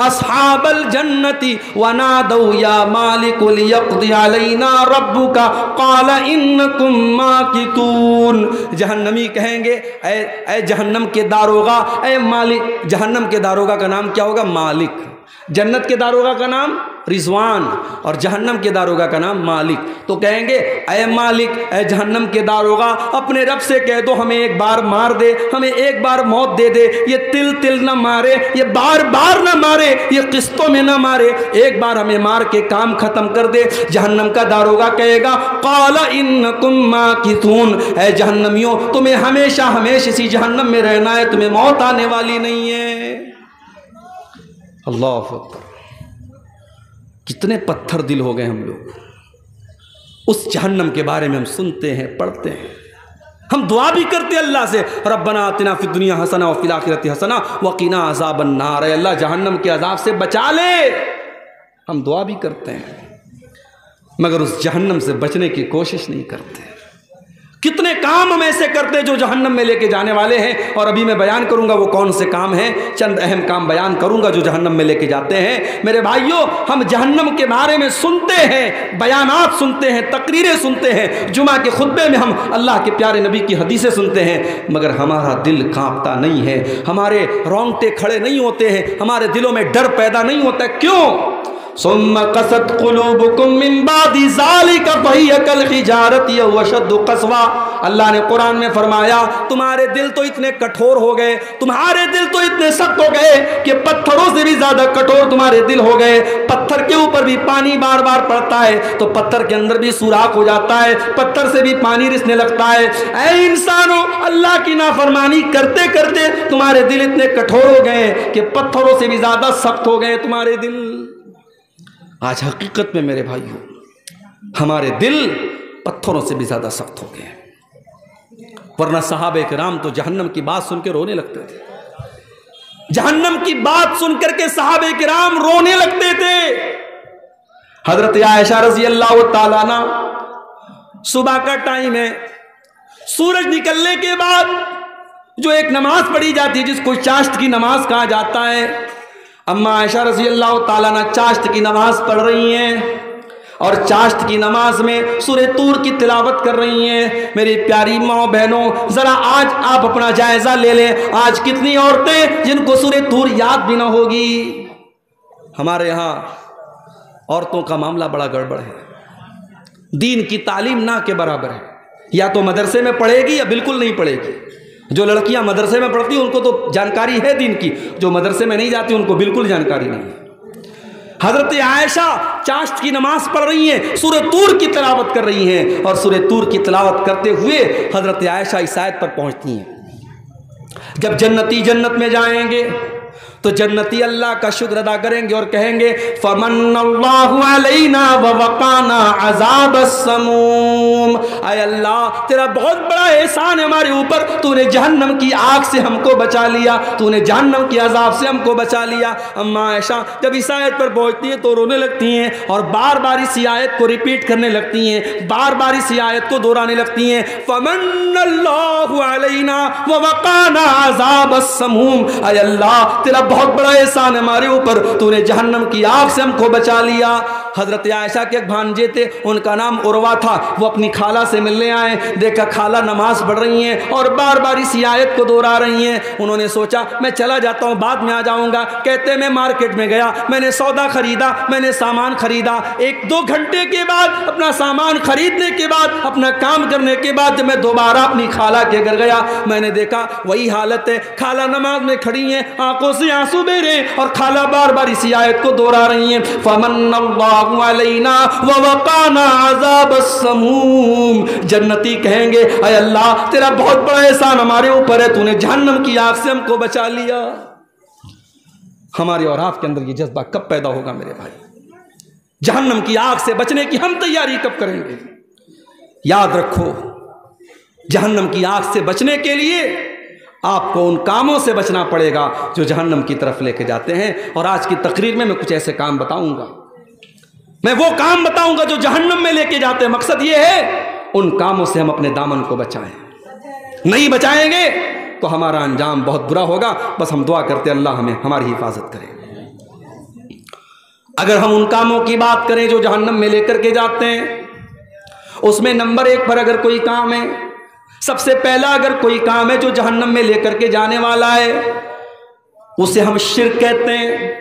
أَصْحَابَ الْجَنَّةِ وَنَادَوْا يَا مَالِكُ لِيَقْضِيَ عَلَيْنَا رَبُّكَ قَالَ إِنَّكُمْ مَاكِثُونَ جہنمی کہیں گے اے جہنم کے داروغہ، اے مالک. جہنم کے داروغہ کا نام کیا ہوگا؟ مالک. جنت کے داروغہ کا نام رضوان اور جہنم کے داروغہ کا نام مالک. تو کہیں گے اے مالک، اے جہنم کے داروغہ اپنے رب سے کہہ دو ہمیں ایک بار مار دے، ہمیں ایک بار موت دے دے. یہ تل تل نہ مارے، یہ بار بار نہ مارے، یہ قسطوں میں نہ مارے، ایک بار ہمیں مار کے کام ختم کر دے. جہنم کا داروغہ کہے گا قال انکم ماکثون اے جہنمیوں تمہیں ہمیشہ ہمیشہ اسی جہنم میں رہنا ہے، تمہیں موت آنے والی نہیں ہے. اللہ اکبر. کتنے پتھر دل ہو گئے ہم لوگ. اس جہنم کے بارے میں ہم سنتے ہیں، پڑھتے ہیں، ہم دعا بھی کرتے ہیں اللہ سے ربنا آتنا فی الدنیا حسنہ وفی الآخرۃ حسنہ وقنا عذاب النار. اے اللہ جہنم کے عذاب سے بچا لے. ہم دعا بھی کرتے ہیں مگر اس جہنم سے بچنے کی کوشش نہیں کرتے. کتنے کام ہم ایسے کرتے جو جہنم میں لے کے جانے والے ہیں، اور ابھی میں بیان کروں گا وہ کون سے کام ہیں. چند اہم کام بیان کروں گا جو جہنم میں لے کے جاتے ہیں. میرے بھائیوں ہم جہنم کے بارے میں سنتے ہیں، بیانات سنتے ہیں، تقریریں سنتے ہیں، جمعہ کے خطبے میں ہم اللہ کے پیارے نبی کی حدیثیں سنتے ہیں، مگر ہمارا دل کانپتا نہیں ہے، ہمارے رونگٹے کھڑے نہیں ہوتے ہیں، ہمارے دلوں میں ڈر پیدا نہیں ہوتا ہے. کیوں؟ ثم قست قلوبکم من بعد ذالک فہی کالحجارۃ او اشد قسوا۔ اللہ نے قرآن میں فرمایا تمہارے دل تو اتنے کٹھور ہو گئے، تمہارے دل تو اتنے سخت ہو گئے کہ پتھروں سے بھی زیادہ کٹھور تمہارے دل ہو گئے۔ پتھر کے اوپر بھی پانی بار بار پڑتا ہے تو پتھر کے اندر بھی سوراخ ہو جاتا ہے، پتھر سے بھی پانی رسنے لگتا ہے۔ اے انسانوں، اللہ کی نافرمانی کرتے کرتے تمہارے دل اتنے کٹھور ہو گئے کہ پتھروں سے بھی زیادہ سخت ہو گئے تمہارے دل۔ آج حقیقت میں میرے بھائیوں ہمارے دل پتھروں سے بھی زیادہ سخت ہو گئے، ورنہ صحابہ کرام تو جہنم کی بات سن کے رونے لگتے تھے۔ جہنم کی بات سن کر کے صحابہ کرام رونے لگتے تھے۔ حضرت عائشہ رضی اللہ تعالیٰ عنہ، صبح کا ٹائم ہے، سورج نکلنے کے بعد جو ایک نماز پڑھی جاتی ہے جس کو چاشت کی نماز کہا جاتا ہے، اما عائشہ رضی اللہ تعالیٰ عنہ چاشت کی نماز پڑھ رہی ہیں اور چاشت کی نماز میں سورہ طور کی تلاوت کر رہی ہیں۔ میری پیاری ماں بہنوں، ذرا آج آپ اپنا جائزہ لے لیں، آج کتنی عورتیں جن کو سورہ طور یاد بھی نہ ہوگی۔ ہمارے ہاں عورتوں کا معاملہ بڑا گڑبڑ ہے، دین کی تعلیم نہ کے برابر ہے، یا تو مدرسے میں پڑھے گی یا بالکل نہیں پڑھے گی۔ جو لڑکیاں مدرسے میں پڑھتی ہیں ان کو تو جانکاری ہے دین کی، جو مدرسے میں نہیں جاتی ان کو بالکل جانکاری نہیں ہے۔ حضرت عائشہ چاشت کی نماز پڑھ رہی ہیں، سورہ طور کی تلاوت کر رہی ہیں، اور سورہ طور کی تلاوت کرتے ہوئے حضرت عائشہ اس آیت پر پہنچتی ہیں، جب جنتی جنت میں جائیں گے تو جنتی اللہ کا شکر ادا کریں گے اور کہیں گے فمن اللہ علینا ووقانا عذاب السموم۔ اے اللہ تیرا بہت بڑا احسان ہے ہمارے اوپر، تو نے جہنم کی آگ سے ہم کو بچا لیا، تو نے جہنم کی عذاب سے ہم کو بچا لیا۔ اما عائشہ جب اس آیت پر پہنچتی ہیں تو رونے لگتی ہیں اور بار بار اس آیت کو ریپیٹ کرنے لگتی ہیں، بار بار اس آیت کو دہرانے لگتی ہیں، فمن اللہ علینا ووقانا عذاب السموم۔ اے اللہ تیرا بہت بڑا احسان ہمارے اوپر، تو نے جہنم کی آگ سے ہم کو بچا لیا۔ حضرت عائشہ کے ایک بھانجے تھے، ان کا نام عروہ تھا، وہ اپنی خالہ سے ملنے آئے، دیکھا خالہ نماز پڑھ رہی ہیں اور بار بار اسی آیت کو دہرا رہی ہیں۔ انہوں نے سوچا میں چلا جاتا ہوں، بعد میں آ جاؤں گا۔ کہتے میں مارکیٹ میں گیا، میں نے سودا خریدا، میں نے سامان خریدا، ایک دو گھنٹے کے بعد اپنا سامان خریدنے کے بعد، اپنا کام کرنے کے بعد جب میں دوبارہ اپنی خالہ کے گھر گیا، میں نے دیکھا وہی حالت ہے، خالہ نماز میں کھڑی ہیں، آنکھوں سے آنسو بہ رہے ہیں اور خالہ بار بار اسی آیت کو دہرا رہی ہیں، فمن اللہ علینا ووقانا عذاب السموم۔ جنتی کہیں گے اے اللہ تیرا بہت بڑا احسان ہمارے اوپر ہے، تو نے جہنم کی آگ سے ہم کو بچا لیا۔ ہمارے اور آپ کے اندر یہ جذبہ کب پیدا ہوگا میرے بھائی؟ جہنم کی آگ سے بچنے کی ہم تیاری کب کریں گے؟ یاد رکھو جہنم کی آگ سے بچنے کے لیے آپ کو ان کاموں سے بچنا پڑے گا جو جہنم کی طرف لے کے جاتے ہیں۔ اور آج کی تقریر میں کچھ ایسے کام بتاؤں گا، میں وہ کام بتاؤں گا جو جہنم میں لے کے جاتے ہیں۔ مقصد یہ ہے ان کاموں سے ہم اپنے دامن کو بچائیں، نہیں بچائیں گے تو ہمارا انجام بہت برا ہوگا۔ بس ہم دعا کرتے اللہ ہمیں ہماری حفاظت کرے۔ اگر ہم ان کاموں کی بات کریں جو جہنم میں لے کر کے جاتے ہیں، اس میں نمبر 1 پر اگر کوئی کام ہے، سب سے پہلا اگر کوئی کام ہے جو جہنم میں لے کر کے جانے والا ہے، اسے ہم شرک کہتے ہیں۔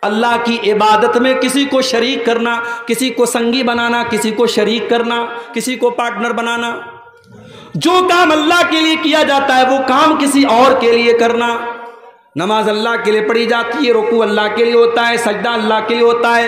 اللہ کی عبادت میں کسی کو شریک کرنا، کسی کو سنگی بنانا، کسی کو شریک کرنا، کسی کو پارٹنر بنانا۔ جو کام اللہ کے لیے کیا جاتا ہے وہ کام کسی اور کے لیے کرنا۔ نماز اللہ کے لیے پڑھی جاتی ہے، رکوع اللہ کے لیے ہوتا ہے، سجدہ اللہ کے لیے ہوتا ہے،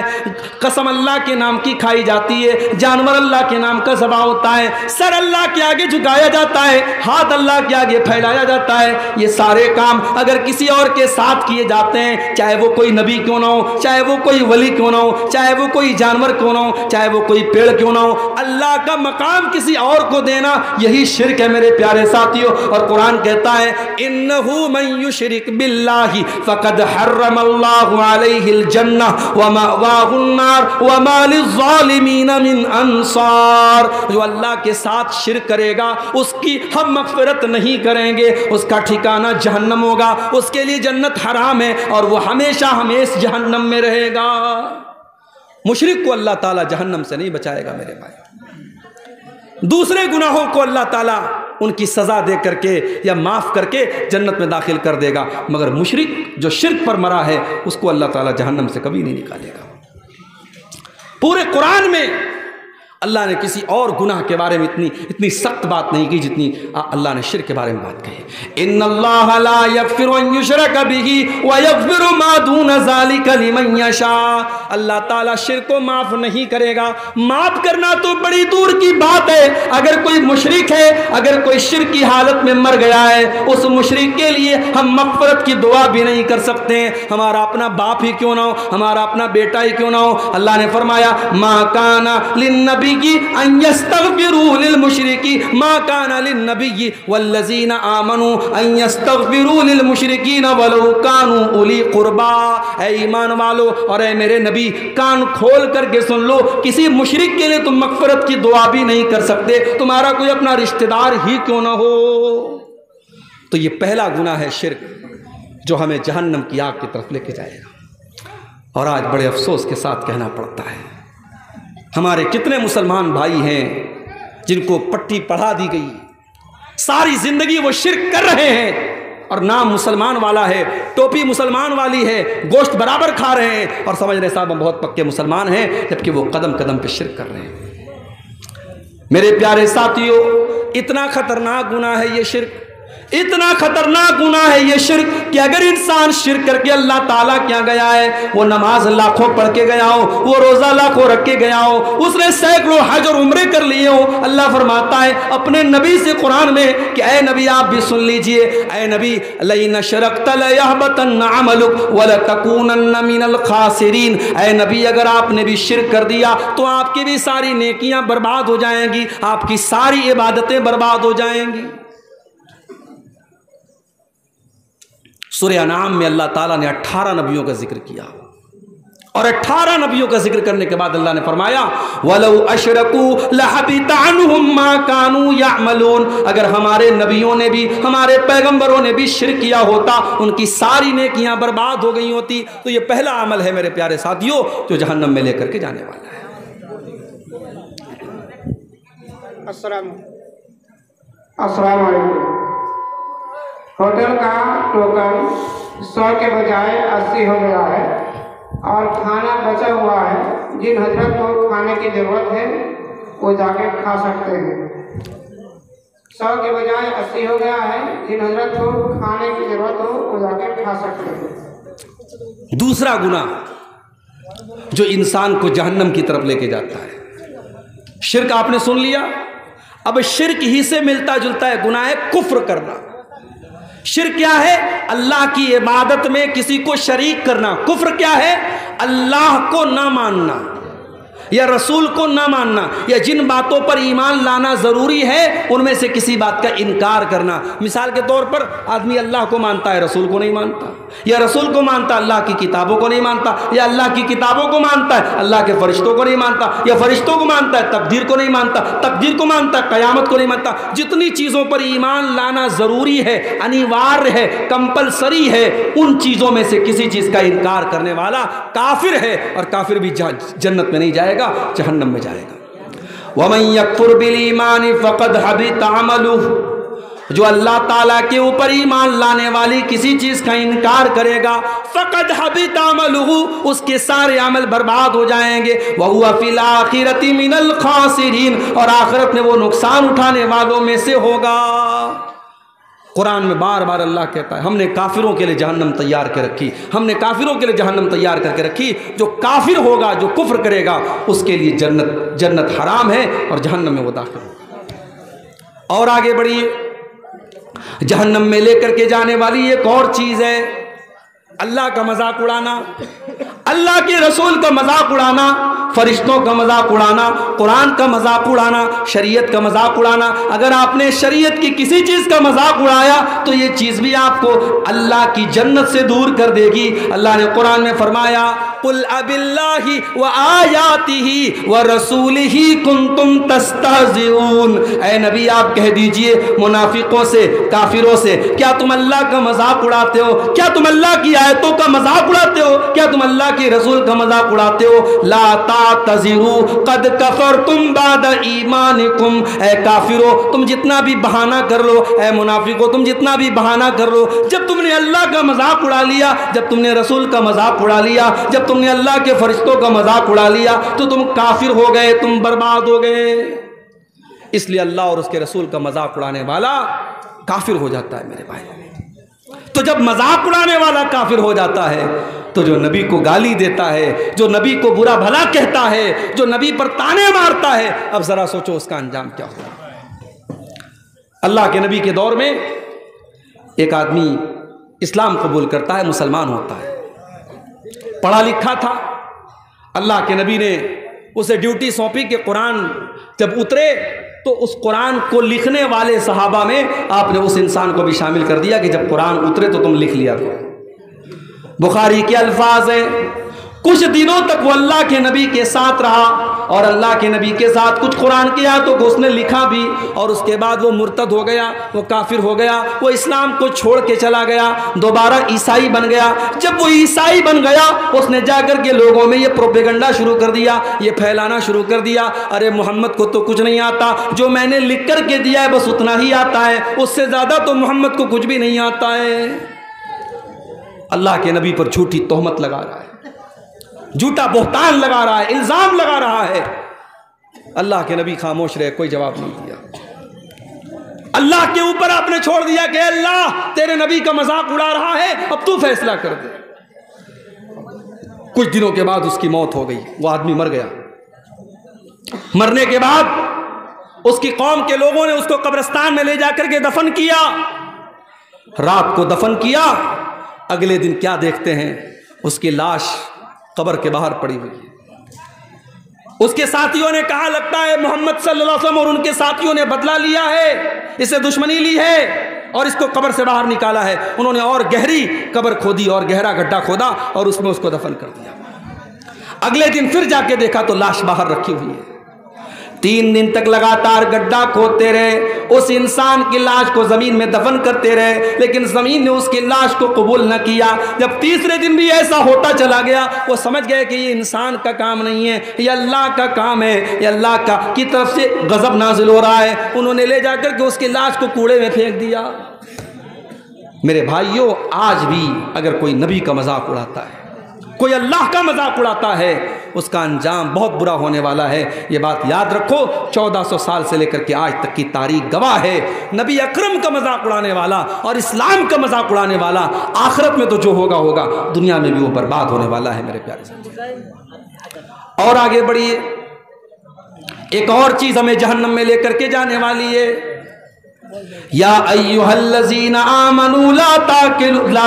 قسم اللہ کے نام کی کھائی جاتی ہے، جانور اللہ کے نام کا ذبح ہوتا ہے، سر اللہ کے آگے جھکایا جاتا ہے، ہاتھ اللہ کے آگے پھیلایا جاتا ہے۔ یہ سارے کام اگر کسی اور کے ساتھ کیے جاتے ہیں، چاہے وہ کوئی نبی کیوں نہ ہو، چاہے وہ کوئی ولی کیوں نہ ہو، چاہے وہ کوئی جانور کیوں نہ ہو، چاہے وہ کوئی پیڑ کیوں نہ ہو، اللہ کا مقام کسی اور کو دینا یہی شرک ہے میرے پیارے ساتھیوں۔ اور قرآن کہتا ہے انہ من یشرک باللہ فقد حرم اللہ علیہ الجنہ ومأواہ النار وما للظالمین من انصار۔ جو اللہ کے ساتھ شرک کرے گا اس کی ہم مغفرت نہیں کریں گے، اس کا ٹھکانہ جہنم ہوگا، اس کے لیے جنت حرام ہے اور وہ ہمیشہ ہمیشہ جہنم میں رہے گا۔ مشرک کو اللہ تعالیٰ جہنم سے نہیں بچائے گا میرے بھائی۔ دوسرے گناہوں کو اللہ تعالیٰ ان کی سزا دے کر کے یا معاف کر کے جنت میں داخل کر دے گا، مگر مشرک جو شرک پر مرا ہے اس کو اللہ تعالیٰ جہنم سے کبھی نہیں نکالے گا۔ پورے قرآن میں اللہ نے کسی اور گناہ کے بارے میں اتنی سخت بات نہیں کی جتنی اللہ نے شرک کے بارے میں بات کہی. ان اللہ لا یغفر ان یشرک بہ ویغفر ما دون ذلک لمن یشاء. اللہ تعالیٰ شرک کو معاف نہیں کرے گا. معاف کرنا تو بڑی دور کی بات ہے. اگر کوئی مشرک ہے, اگر کوئی شرک کی حالت میں مر گیا ہے, اس مشرک کے لیے ہم مغفرت کی دعا بھی نہیں کر سکتے ہیں. ہمارا اپنا باپ ہی کیوں نہ ہو, ہمارا اپنا بیٹا ہی کیوں نہ ہو. اللہ نے فرمایا ما کان للنبی ان یستغفروا للمشرکین ما کان للنبی والذین آمنوا ان یستغفروا للمشرکین ولو کانوا اولی قربا. اے ایمان والو اور اے میرے نبی, کان کھول کر کے سن لو, کسی مشرک کے لیے تم مغفرت کی دعا بھی نہیں کر سکتے, تمہارا کوئی اپنا رشتہ دار ہی کیوں نہ ہو. تو یہ پہلا گناہ ہے شرک, جو ہمیں جہنم کی آگ کی طرف لے کے جائے گا. اور آج بڑے افسوس کے ساتھ کہنا پڑتا ہے, ہمارے کتنے مسلمان بھائی ہیں جن کو پٹی پڑھا دی گئی, ساری زندگی وہ شرک کر رہے ہیں اور نام مسلمان والا ہے, ٹوپی مسلمان والی ہے, گوشت برابر کھا رہے ہیں اور سمجھ رہے صاحب ہم بہت پکے مسلمان ہیں, جبکہ وہ قدم قدم پہ شرک کر رہے ہیں. میرے پیارے ساتھیوں, اتنا خطرناک گناہ ہے یہ شرک, اتنا خطرناک گناہ ہے یہ شرک کہ اگر انسان شرک کر کے اللہ تعالیٰ کیا گیا ہے, وہ نماز لاکھوں پڑھ کے گیا ہو, وہ روزہ لاکھوں رکھ کے گیا ہو, اس نے سینکڑوں حج اور عمرے کر لیے ہو, اللہ فرماتا ہے اپنے نبی سے قرآن میں کہ اے نبی آپ بھی سن لیجئے, اے نبی لئن اشرکت لیحبطن عملک ولتکونن من الخاسرین. اے نبی اگر آپ نے بھی شرک کر دیا تو آپ کی بھی ساری نیکیاں برباد ہو جائیں گی, آپ کی ساری عبادتیں برباد ہو جائیں گی. سورہ انعام میں اللہ تعالیٰ نے 18 نبیوں کا ذکر کیا, اور 18 نبیوں کا ذکر کرنے کے بعد اللہ نے فرمایا وَلَوْ أَشْرَكُوا لَحَبِطَ عَنْهُمْ مَا كَانُوا يَعْمَلُونَ. اگر ہمارے نبیوں نے بھی, ہمارے پیغمبروں نے بھی شرک کیا ہوتا, ان کی ساری نیکیاں برباد ہو گئی ہوتی. تو یہ پہلا عمل ہے میرے پیارے ساتھیوں جو جہنم میں لے کر کے جانے والا ہے. السلام علیکم. ہوٹل کا ٹوکن 100 کے بجائے 80 ہو گیا ہے اور کھانا بچا ہوا ہے. جن حضرت کو کھانے کی ضرورت ہے وہ جا کے کھا سکتے ہیں. 100 کے بجائے 80 ہو گیا ہے, جن حضرت کو کھانے کی ضرورت ہو وہ جا کے کھا سکتے ہیں. دوسرا گناہ جو انسان کو جہنم کی طرف لے کے جاتا ہے, شرک آپ نے سن لیا. اب شرک ہی سے ملتا جلتا ہے گناہ ہے کفر کرنا. شرک کیا ہے؟ اللہ کی عبادت میں کسی کو شریک کرنا. کفر کیا ہے؟ اللہ کو نہ ماننا یا رسول کو نہ ماننا, یا جن باتوں پر ایمان لانا ضروری ہے ان میں سے کسی بات کا انکار کرنا. مثال کے طور پر آدمی اللہ کو مانتا ہے, رسول کو نہیں مانتا, یا رسول کو مانتا اللہ کی کتابوں کو نہیں مانتا, یا اللہ کی کتابوں کو مانتا ہے اللہ کے فرشتوں کو نہیں مانتا, یا فرشتوں کو مانتا ہے تقدیر کو نہیں مانتا, تقدیر کو مانتا ہے قیامت کو نہیں مانتا. جتنی چیزوں پر ایمان لانا ضروری ہے, انیوار ہے, کمپلسری ہے, ان چیزوں میں سے کسی چیز کا انکار کرنے والا کافر ہے, اور کافر بھی جنت میں نہیں جائے گا, جہنم میں جائے گا. وَمَن يَكْفُرْ بِالْإِيمَانِ فَقَدْ حَبِطَ عَمَلُهُ. جو اللہ تعالیٰ کے اوپر ایمان لانے والی کسی چیز کا انکار کرے گا, فقد حبط عملہ, اس کے سارے عمل برباد ہو جائیں گے. وَهُوَ فِي الْآخِرَةِ مِنَ الْخَاسِرِينَ, اور آخرت میں وہ نقصان اٹھانے والوں میں سے ہوگا. قرآن میں بار بار اللہ کہتا ہے ہم نے کافروں کے لیے جہنم تیار کر رکھی, ہم نے کافروں کے لیے جہنم تیار کر کے رکھی. جو کافر ہوگا, جو کفر کرے گا, اس کے لیے جنت حرام ہے اور جہنم میں وہ داخل ہوگا. اور آگے بڑھیے, جہنم میں لے کر کے جانے والی ایک اور چیز ہے اللہ کا مذاق اڑانا, اللہ کے رسول کا مذاق اڑانا, فرشتوں کا مذاق اڑانا, قرآن کا مذاق اڑانا, شریعت کا مذاق اڑانا. اگر آپ نے شریعت کی کسی چیز کا مذاق اڑایا تو یہ چیز بھی آپ کو اللہ کی جنت سے دور کر دے گی. اللہ نے قرآن میں فرمایا قُلْ أَبِاللَّهِ وَآيَاتِهِ وَرَسُولِهِ كُنْتُمْ تَسْتَهْزِئُونَ. اے نبی آپ کہہ دیجئے منافقوں سے, کافروں سے, کیا تم اللہ کا مذاق اڑاتے ہو؟ کیا تم اللہ کی آیتوں کا مذاق اڑاتے ہو؟ کیا تم اللہ کے رسول کا مذاق اڑاتے ہو، لا تعتذروا قد کفرتم بعد ایمانکم، اے کافرو تم جتنا بھی بہانہ کر لو، اے منافقو تم جتنا بھی بہانہ کر لو، جب تم نے اللہ کا مذاق اڑا لیا، جب تم نے رسول کا مذاق اڑا لیا، جب تم نے اللہ کے فرشتوں کا مذاق اڑا لیا تو تم کافر ہو گئے، تم برباد ہو گئے۔ اس لیے اللہ اور اس کے رسول کا مذاق اڑانے والا کافر ہو جاتا ہے میرے بھائی۔ تو جب مذاق اڑانے والا کافر ہو جاتا ہے تو جو نبی کو گالی دیتا ہے، جو نبی کو برا بھلا کہتا ہے، جو نبی پر تانے مارتا ہے، اب ذرا سوچو اس کا انجام کیا ہوگا۔ اللہ کے نبی کے دور میں ایک آدمی اسلام قبول کرتا ہے، مسلمان ہوتا ہے، پڑھا لکھا تھا۔ اللہ کے نبی نے اسے ڈیوٹی سونپی کہ قرآن جب اترے تو اس قرآن کو لکھنے والے صحابہ میں آپ نے اس انسان کو بھی شامل کر دیا کہ جب قرآن اترے تو تم لکھ لیا کرو۔ بخاری کے الفاظ ہیں، کچھ دنوں تک وہ اللہ کے نبی کے ساتھ رہا اور اللہ کے نبی کے ساتھ کچھ قرآن کی آیتوں کو اس نے لکھا بھی، اور اس کے بعد وہ مرتد ہو گیا، وہ کافر ہو گیا، وہ اسلام کو چھوڑ کے چلا گیا، دوبارہ عیسائی بن گیا۔ جب وہ عیسائی بن گیا اس نے جا کر کے لوگوں میں یہ پروپیگنڈا شروع کر دیا، یہ پھیلانا شروع کر دیا، ارے محمد کو تو کچھ نہیں آتا، جو میں نے لکھ کر کے دیا ہے بس اتنا ہی آتا ہے، اس سے زیادہ تو محمد کو کچھ بھی نہیں آتا ہے۔ اللہ کے نبی پر جھوٹی تہمت لگا رہا ہے، جھوٹا بہتان لگا رہا ہے، الزام لگا رہا ہے۔ اللہ کے نبی خاموش رہے، کوئی جواب نہیں دیا۔ اللہ کے اوپر آپ نے چھوڑ دیا کہ اللہ تیرے نبی کا مذاق اڑا رہا ہے، اب تو فیصلہ کر دے۔ کچھ دنوں کے بعد اس کی موت ہو گئی، وہ آدمی مر گیا۔ مرنے کے بعد اس کی قوم کے لوگوں نے اس کو قبرستان میں لے جا کر کے دفن کیا۔ رات کو دفن کیا، اگلے دن کیا دیکھتے ہیں، اس کی لاش قبر کے باہر پڑی ہوئی ہے۔ اس کے ساتھیوں نے کہا لگتا ہے محمد صلی اللہ علیہ وسلم اور ان کے ساتھیوں نے بدلہ لیا ہے، اسے دشمنی لی ہے اور اس کو قبر سے باہر نکالا ہے۔ انہوں نے اور گہری قبر کھودی اور گہرا گڈھا کھودا اور اس میں اس کو دفن کر دیا۔ اگلے دن پھر جا کے دیکھا تو لاش باہر رکھی ہوئی ہے۔ 3 دن تک لگاتار گڈھا کھودتے رہے، اس انسان کی لاش کو زمین میں دفن کرتے رہے، لیکن زمین نے اس کی لاش کو قبول نہ کیا۔ جب تیسرے دن بھی ایسا ہوتا چلا گیا، وہ سمجھ گئے کہ یہ انسان کا کام نہیں ہے، یہ اللہ کا کام ہے، یہ اللہ کا کی طرف سے غضب نازل ہو رہا ہے۔ انہوں نے لے جا کر کے اس کی لاش کو کوڑے میں پھینک دیا۔ میرے بھائیوں، آج بھی اگر کوئی نبی کا مذاق اڑاتا ہے، کوئی اللہ کا مذاق اڑاتا ہے، اس کا انجام بہت برا ہونے والا ہے۔ یہ بات یاد رکھو، 1400 سال سے لے کر کے آج تک کی تاریخ گواہ ہے، نبی اکرم کا مذاق اڑانے والا اور اسلام کا مذاق اڑانے والا آخرت میں تو جو ہوگا ہوگا، دنیا میں بھی وہ برباد ہونے والا ہے میرے پیارے ساتھی۔ اور آگے بڑھیے، ایک اور چیز ہمیں جہنم میں لے کر کے جانے والی ہے۔ یا ایھا الذین آمنوا لا تاکلوا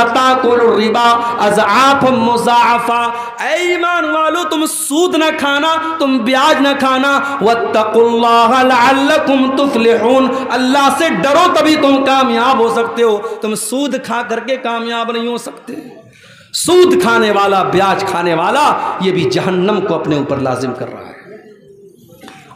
الربا اضعافا مضاعفا، اے ایمان والو تم سود نہ کھانا، تم بیاج نہ کھانا، واتقوا اللہ لعلکم تفلحون، اللہ سے ڈرو تبھی تم کامیاب ہو سکتے ہو، تم سود کھا کر کے کامیاب نہیں ہو سکتے۔ سود کھانے والا، بیاج کھانے والا، یہ بھی جہنم کو اپنے اوپر لازم کر رہا ہے۔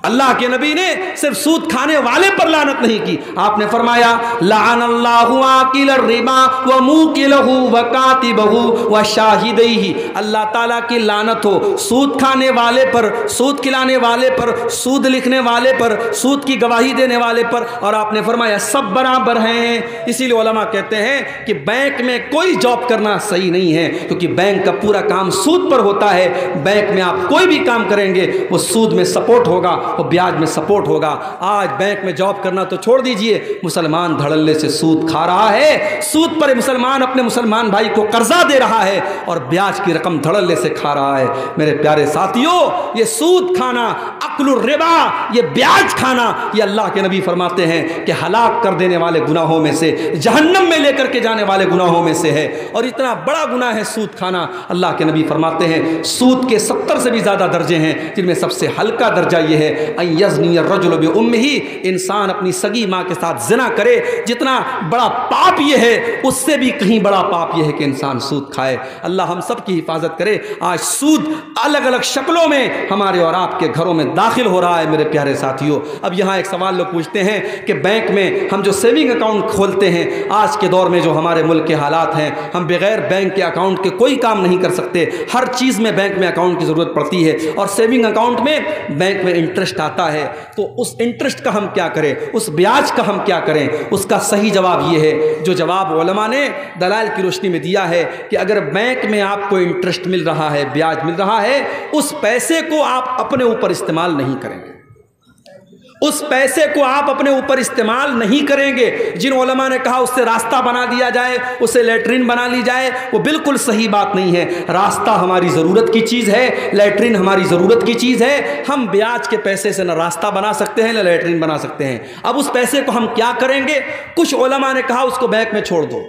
اللہ کے نبی نے صرف سود کھانے والے پر لعنت نہیں کی، آپ نے فرمایا لعن اللہ آکل الربا وموکلہ وکاتبہ وشاہدیہ، اللہ تعالیٰ کی لعنت ہو سود کھانے والے پر، سود کھلانے والے پر، سود لکھنے والے پر، سود کی گواہی دینے والے پر، اور آپ نے فرمایا سب برابر ہیں۔ اسی لیے علماء کہتے ہیں کہ بینک میں کوئی جاب کرنا صحیح نہیں ہے، کیونکہ بینک کا پورا کام سود پر ہوتا ہے۔ بینک میں آپ کوئی بھی کام کریں گے وہ سود میں سپورٹ ہوگا، وہ بیاج میں سپورٹ ہوگا۔ آج بینک میں جاب کرنا تو چھوڑ دیجئے، مسلمان دھڑلے سے سود کھا رہا ہے، سود پر مسلمان اپنے مسلمان بھائی کو قرضہ دے رہا ہے اور بیاج کی رقم دھڑلے سے کھا رہا ہے۔ میرے پیارے ساتھیوں، یہ سود کھانا، اکل الربا، یہ بیاج کھانا، یہ اللہ کے نبی فرماتے ہیں کہ ہلاک کر دینے والے گناہوں میں سے، جہنم میں لے کر کے جانے والے گناہوں میں سے ہے، اور اتنا بڑا گناہ ہے سود کھانا۔ اللہ کے نبی فرماتے ہیں سود کے 70 سے بھی زیادہ درجے ہیں، جن میں سب سے ہلکا درجہ یہ ہے ان یزنی الرجل بامہ، انسان اپنی سگی ماں کے ساتھ زنا کرے، جتنا بڑا پاپ یہ ہے اس سے بھی کہیں بڑا پاپ یہ ہے کہ انسان سود کھائے۔ اللہ ہم سب کی حفاظت کرے۔ آج سود الگ الگ شکلوں میں ہمارے اور آپ کے گھروں میں داخل ہو رہا ہے میرے پیارے ساتھیوں۔ اب یہاں ایک سوال لوگ پوچھتے ہیں کہ بینک میں ہم جو سیونگ اکاؤنٹ کھولتے ہیں، آج کے دور میں جو ہمارے ملک کے حالات ہیں، ہم بغیر بینک کے اکاؤنٹ کے کوئی کام نہیں کر سکتے، ہر چیز میں بینک میں اکاؤنٹ کی ضرورت پڑتی ہے، اور سیونگ اکاؤنٹ میں بینک میں انٹرسٹ آتا ہے، تو اس انٹرسٹ کا ہم کیا کریں، اس بیاج کا ہم کیا کریں؟ اس کا صحیح جواب یہ ہے جو جواب علماء نے دلائل کی روشنی میں دیا ہے کہ اگر بینک میں آپ کو انٹرسٹ مل رہا ہے، بیاج مل رہا ہے، اس پیسے کو آپ اپنے اوپر استعمال نہیں کریں گے، اس پیسے کو آپ اپنے اوپر استعمال نہیں کریں گے۔ جن علماء نے کہا اس سے راستہ بنا دیا جائے، اسے لیٹرین بنا لی جائے، وہ بالکل صحیح بات نہیں ہے۔ راستہ ہماری ضرورت کی چیز ہے، لیٹرین ہماری ضرورت کی چیز ہے۔ ہم بیاج کے پیسے سے نہ راستہ بنا سکتے ہیں نہ لیٹرین بنا سکتے ہیں۔ اب اس پیسے کو ہم کیا کریں گے؟ کچھ علماء نے کہا اس کو بینک میں چھوڑ دو،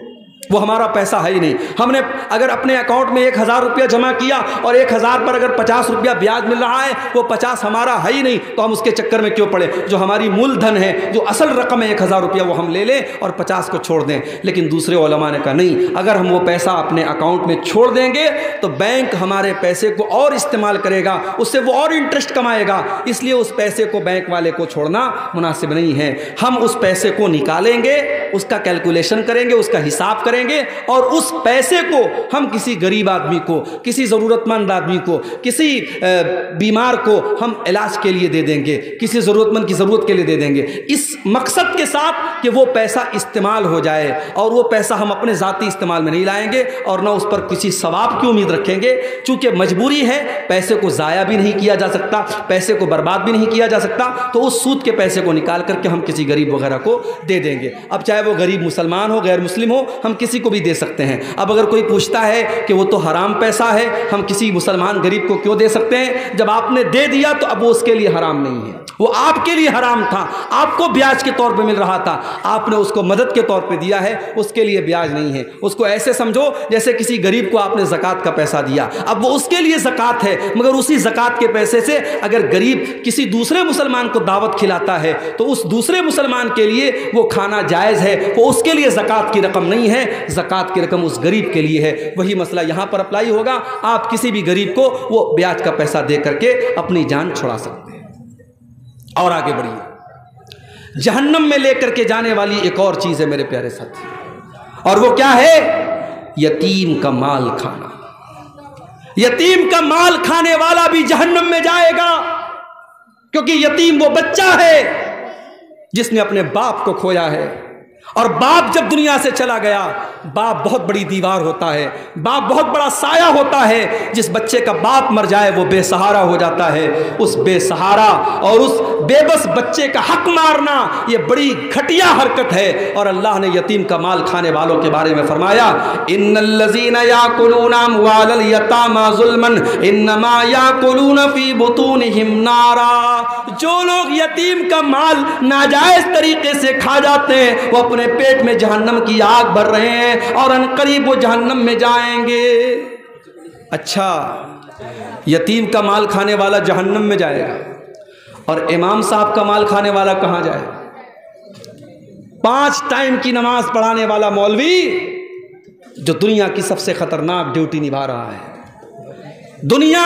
وہ ہمارا پیسہ ہے ہی نہیں۔ ہم نے اگر اپنے اکاؤنٹ میں 1000 روپیہ جمع کیا اور 1000 پر اگر 50 روپیہ بیاج مل رہا ہے، وہ 50 ہمارا ہے ہی نہیں، تو ہم اس کے چکر میں کیوں پڑے؟ جو ہماری مول دھن ہے، جو اصل رقم ہے 1000 روپیہ، وہ ہم لے لیں اور 50 کو چھوڑ دیں۔ لیکن دوسرے علماء نے کہا نہیں، اگر ہم وہ پیسہ اپنے اکاؤنٹ میں چھوڑ دیں گے تو بینک ہمارے پیسے کو اور استعمال کرے گا، اس سے وہ اور انٹرسٹ کمائے گا، اس لیے اس پیسے کو بینک والے کو چھوڑنا مناسب نہیں ہے۔ ہم اس پیسے کو نکالیں گے، اس کا کیلکولیشن کریں گے، اس کا حساب کریں گے، اور اس پیسے کو ہم کسی غریب آدمی کو، کسی ضرورت مند آدمی کو، کسی بیمار کو ہم علاج کے لیے دے دیں گے، کسی ضرورت مند کی ضرورت کے لیے دے دیں گے، اس مقصد کے ساتھ کہ وہ پیسہ استعمال ہو جائے، اور وہ پیسہ ہم اپنے ذاتی استعمال میں نہیں لائیں گے اور نہ اس پر کسی ثواب کی امید رکھیں گے، چونکہ مجبوری ہے، پیسے کو ضائع بھی نہیں کیا جا سکتا، پیسے کو برباد بھی نہیں کیا جا سکتا، تو اس سود کے پیسے کو نکال کر کے ہم کسی غریب وغیرہ کو دے دیں گے۔ اب چاہے وہ غریب مسلمان ہو، غیر مسلم ہو، ہم کسی کو بھی دے سکتے ہیں۔ اب اگر کوئی پوچھتا ہے کہ وہ تو حرام پیسہ ہے، ہم کسی مسلمان غریب کو کیوں دے سکتے ہیں؟ جب آپ نے دے دیا تو اب وہ اس کے لیے حرام نہیں ہے، وہ آپ کے لیے حرام تھا، آپ کو بیاج کے طور پہ مل رہا تھا، آپ نے اس کو مدد کے طور پہ دیا ہے، اس کے لیے بیاج نہیں ہے۔ اس کو ایسے سمجھو جیسے کسی غریب کو آپ نے زکوٰۃ کا پیسہ دیا، اب وہ اس کے لیے زکوٰۃ ہے، مگر اسی زکوٰۃ کے پیسے سے اگر غریب کسی دوسرے مسلمان کو دعوت کھلاتا ہے تو اس دوسرے مسلمان کے لیے وہ کھانا جائز ہے، وہ اس کے لیے زکوٰۃ کی رقم نہیں ہے، زکوٰۃ کی رقم اس غریب کے لیے ہے۔ وہی مسئلہ یہاں پر اپلائی ہوگا، آپ کسی بھی غریب کو وہ بیاج کا پیسہ دے کر کے اپنی جان چھڑا سکتے ہیں۔ اور آگے بڑھیے، جہنم میں لے کر کے جانے والی ایک اور چیز ہے میرے پیارے ساتھی، اور وہ کیا ہے؟ یتیم کا مال کھانا۔ یتیم کا مال کھانے والا بھی جہنم میں جائے گا، کیونکہ یتیم وہ بچہ ہے جس نے اپنے باپ کو کھویا ہے، اور باپ جب دنیا سے چلا گیا، باپ بہت بڑی دیوار ہوتا ہے، باپ بہت بڑا سایہ ہوتا ہے۔ جس بچے کا باپ مر جائے وہ بے سہارا ہو جاتا ہے۔ اس بے سہارا اور اس بے بس بچے کا حق مارنا یہ بڑی گھٹیا حرکت ہے، اور اللہ نے یتیم کا مال کھانے والوں کے بارے میں فرمایا، ان الذین یاکلون اموال الیتامی ظلما انما یاکلون فی بطونہم نارا۔ جو لوگ یتیم کا مال ناجائز طریقے سے کھا جاتے ہیں وہ اپنے پیٹ میں جہنم کی آگ بھر رہے ہیں، اور ان قریب وہ جہنم میں جائیں گے۔ اچھا، یتیم کا مال کھانے والا جہنم میں جائے گا، اور امام صاحب کا مال کھانے والا کہاں جائے گا؟ 5 ٹائم کی نماز پڑھانے والا مولوی جو دنیا کی سب سے خطرناک ڈیوٹی نبھا رہا ہے، دنیا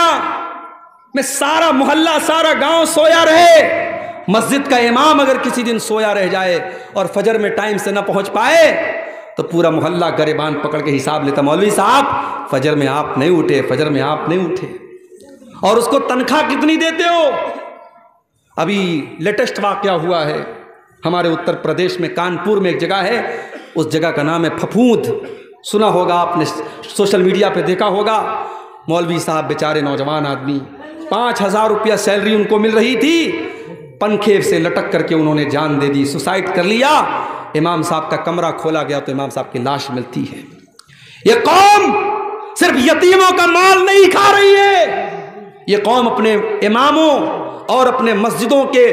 میں سارا محلہ سارا گاؤں سویا رہے، مسجد کا امام اگر کسی دن سویا رہ جائے اور فجر میں ٹائم سے نہ پہنچ پائے تو پورا محلہ گریبان پکڑ کے حساب لیتا، مولوی صاحب فجر میں آپ نہیں اٹھے، فجر میں آپ نہیں اٹھے، اور اس کو تنخواہ کتنی دیتے ہو؟ ابھی لیٹسٹ واقعہ ہوا ہے ہمارے اتر پردیش میں، کانپور میں ایک جگہ ہے، اس جگہ کا نام ہے پھپھوند، سنا ہوگا آپ نے، سوشل میڈیا پہ دیکھا ہوگا۔ مولوی صاحب بیچارے نوجوان آدمی، 5000 روپیہ سیلری ان کو مل رہی تھی، پنکھے سے لٹک کر کے انہوں نے جان دے دی، سوسائڈ کر لیا۔ امام صاحب کا کمرہ کھولا گیا تو امام صاحب کی لاش ملتی ہے۔ یہ قوم صرف یتیموں کا مال نہیں کھا رہی ہے، یہ قوم اپنے اماموں اور اپنے مسجدوں کے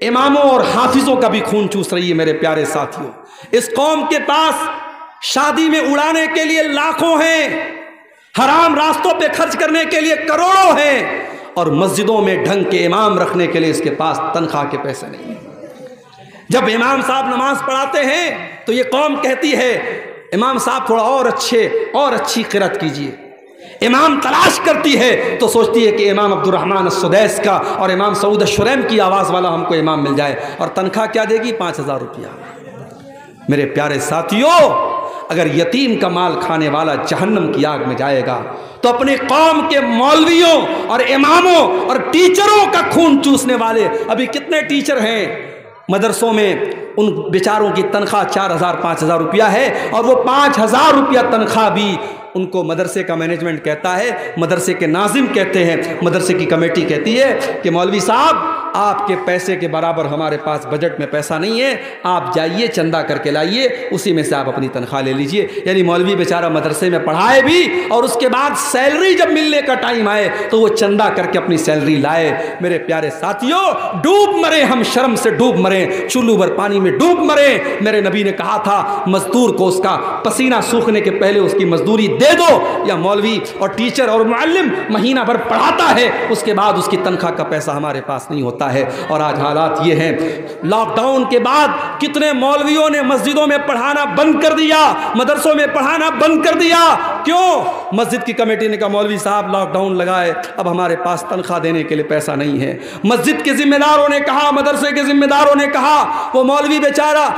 اماموں اور حافظوں کا بھی خون چوس رہی ہے۔ میرے پیارے ساتھیوں، اس قوم کے پاس شادی میں اڑانے کے لیے لاکھوں ہیں، حرام راستوں پہ خرچ کرنے کے لیے کروڑوں ہیں، اور مسجدوں میں ڈھنگ کے امام رکھنے کے لیے اس کے پاس تنخواہ کے پیسے نہیں ہیں۔ جب امام صاحب نماز پڑھاتے ہیں تو یہ قوم کہتی ہے امام صاحب تھوڑا اور اچھی قرأت کیجیے۔ امام تلاش کرتی ہے تو سوچتی ہے کہ امام عبد الرحمن السدیس کا اور امام سعود الشریم کی آواز والا ہم کو امام مل جائے، اور تنخواہ کیا دے گی؟ 5000 روپیہ۔ میرے پیارے ساتھیوں، اگر یتیم کا مال کھانے والا جہنم کی آگ میں جائے گا تو اپنی قوم کے مولویوں اور اماموں اور ٹیچروں کا خون چوسنے والے ابھی کتنے ٹیچر ہیں مدرسوں میں، ان بیچاروں کی تنخواہ 4000 5000 روپیہ ہے، اور وہ 5000 روپیہ تنخواہ بھی ان کو مدرسے کا مینجمنٹ کہتا ہے، مدرسے کے ناظم کہتے ہیں، مدرسے کی کمیٹی کہتی ہے کہ مولوی صاحب آپ کے پیسے کے برابر ہمارے پاس بجٹ میں پیسہ نہیں ہے، آپ جائیے چندہ کر کے لائیے، اسی میں سے آپ اپنی تنخواہ لے لیجئے۔ یعنی مولوی بیچارہ مدرسے میں پڑھائے بھی اور اس کے بعد سیلری جب ملنے کا ٹائم آئے تو وہ چندہ کر کے اپنی سیلری لائے۔ میرے پیارے ساتھیوں، ڈوب مرے ہم، شرم سے ڈوب مرے، چلو بھر پانی میں ڈوب مرے۔ میرے نبی نے کہا تھا مزدور کو اس کا پسینہ سوکھنے کے پہلے اس کی مزدوری دے دو، یا مولوی اور ٹیچر اور معلم مہینہ بھر پڑھاتا ہے اس کے بعد اس کی تنخواہ کا پیسہ ہمارے پاس نہیں ہوتا ہے۔ اور آج حالات یہ ہیں، لاک ڈاؤن کے بعد کتنے مولویوں نے مسجدوں میں پڑھانا بند کر دیا، مدرسوں میں پڑھانا بند کر دیا۔ کیوں؟ مسجد کی کمیٹی نے کہا مولوی صاحب لاک ڈاؤن لگائے، اب ہمارے پاس تنخواہ دینے کے لیے پیسہ نہیں ہے۔ مسجد کے ذمہ داروں نے کہا، مدرسے کے ذمہ داروں نے کہا، وہ مولوی بیچارہ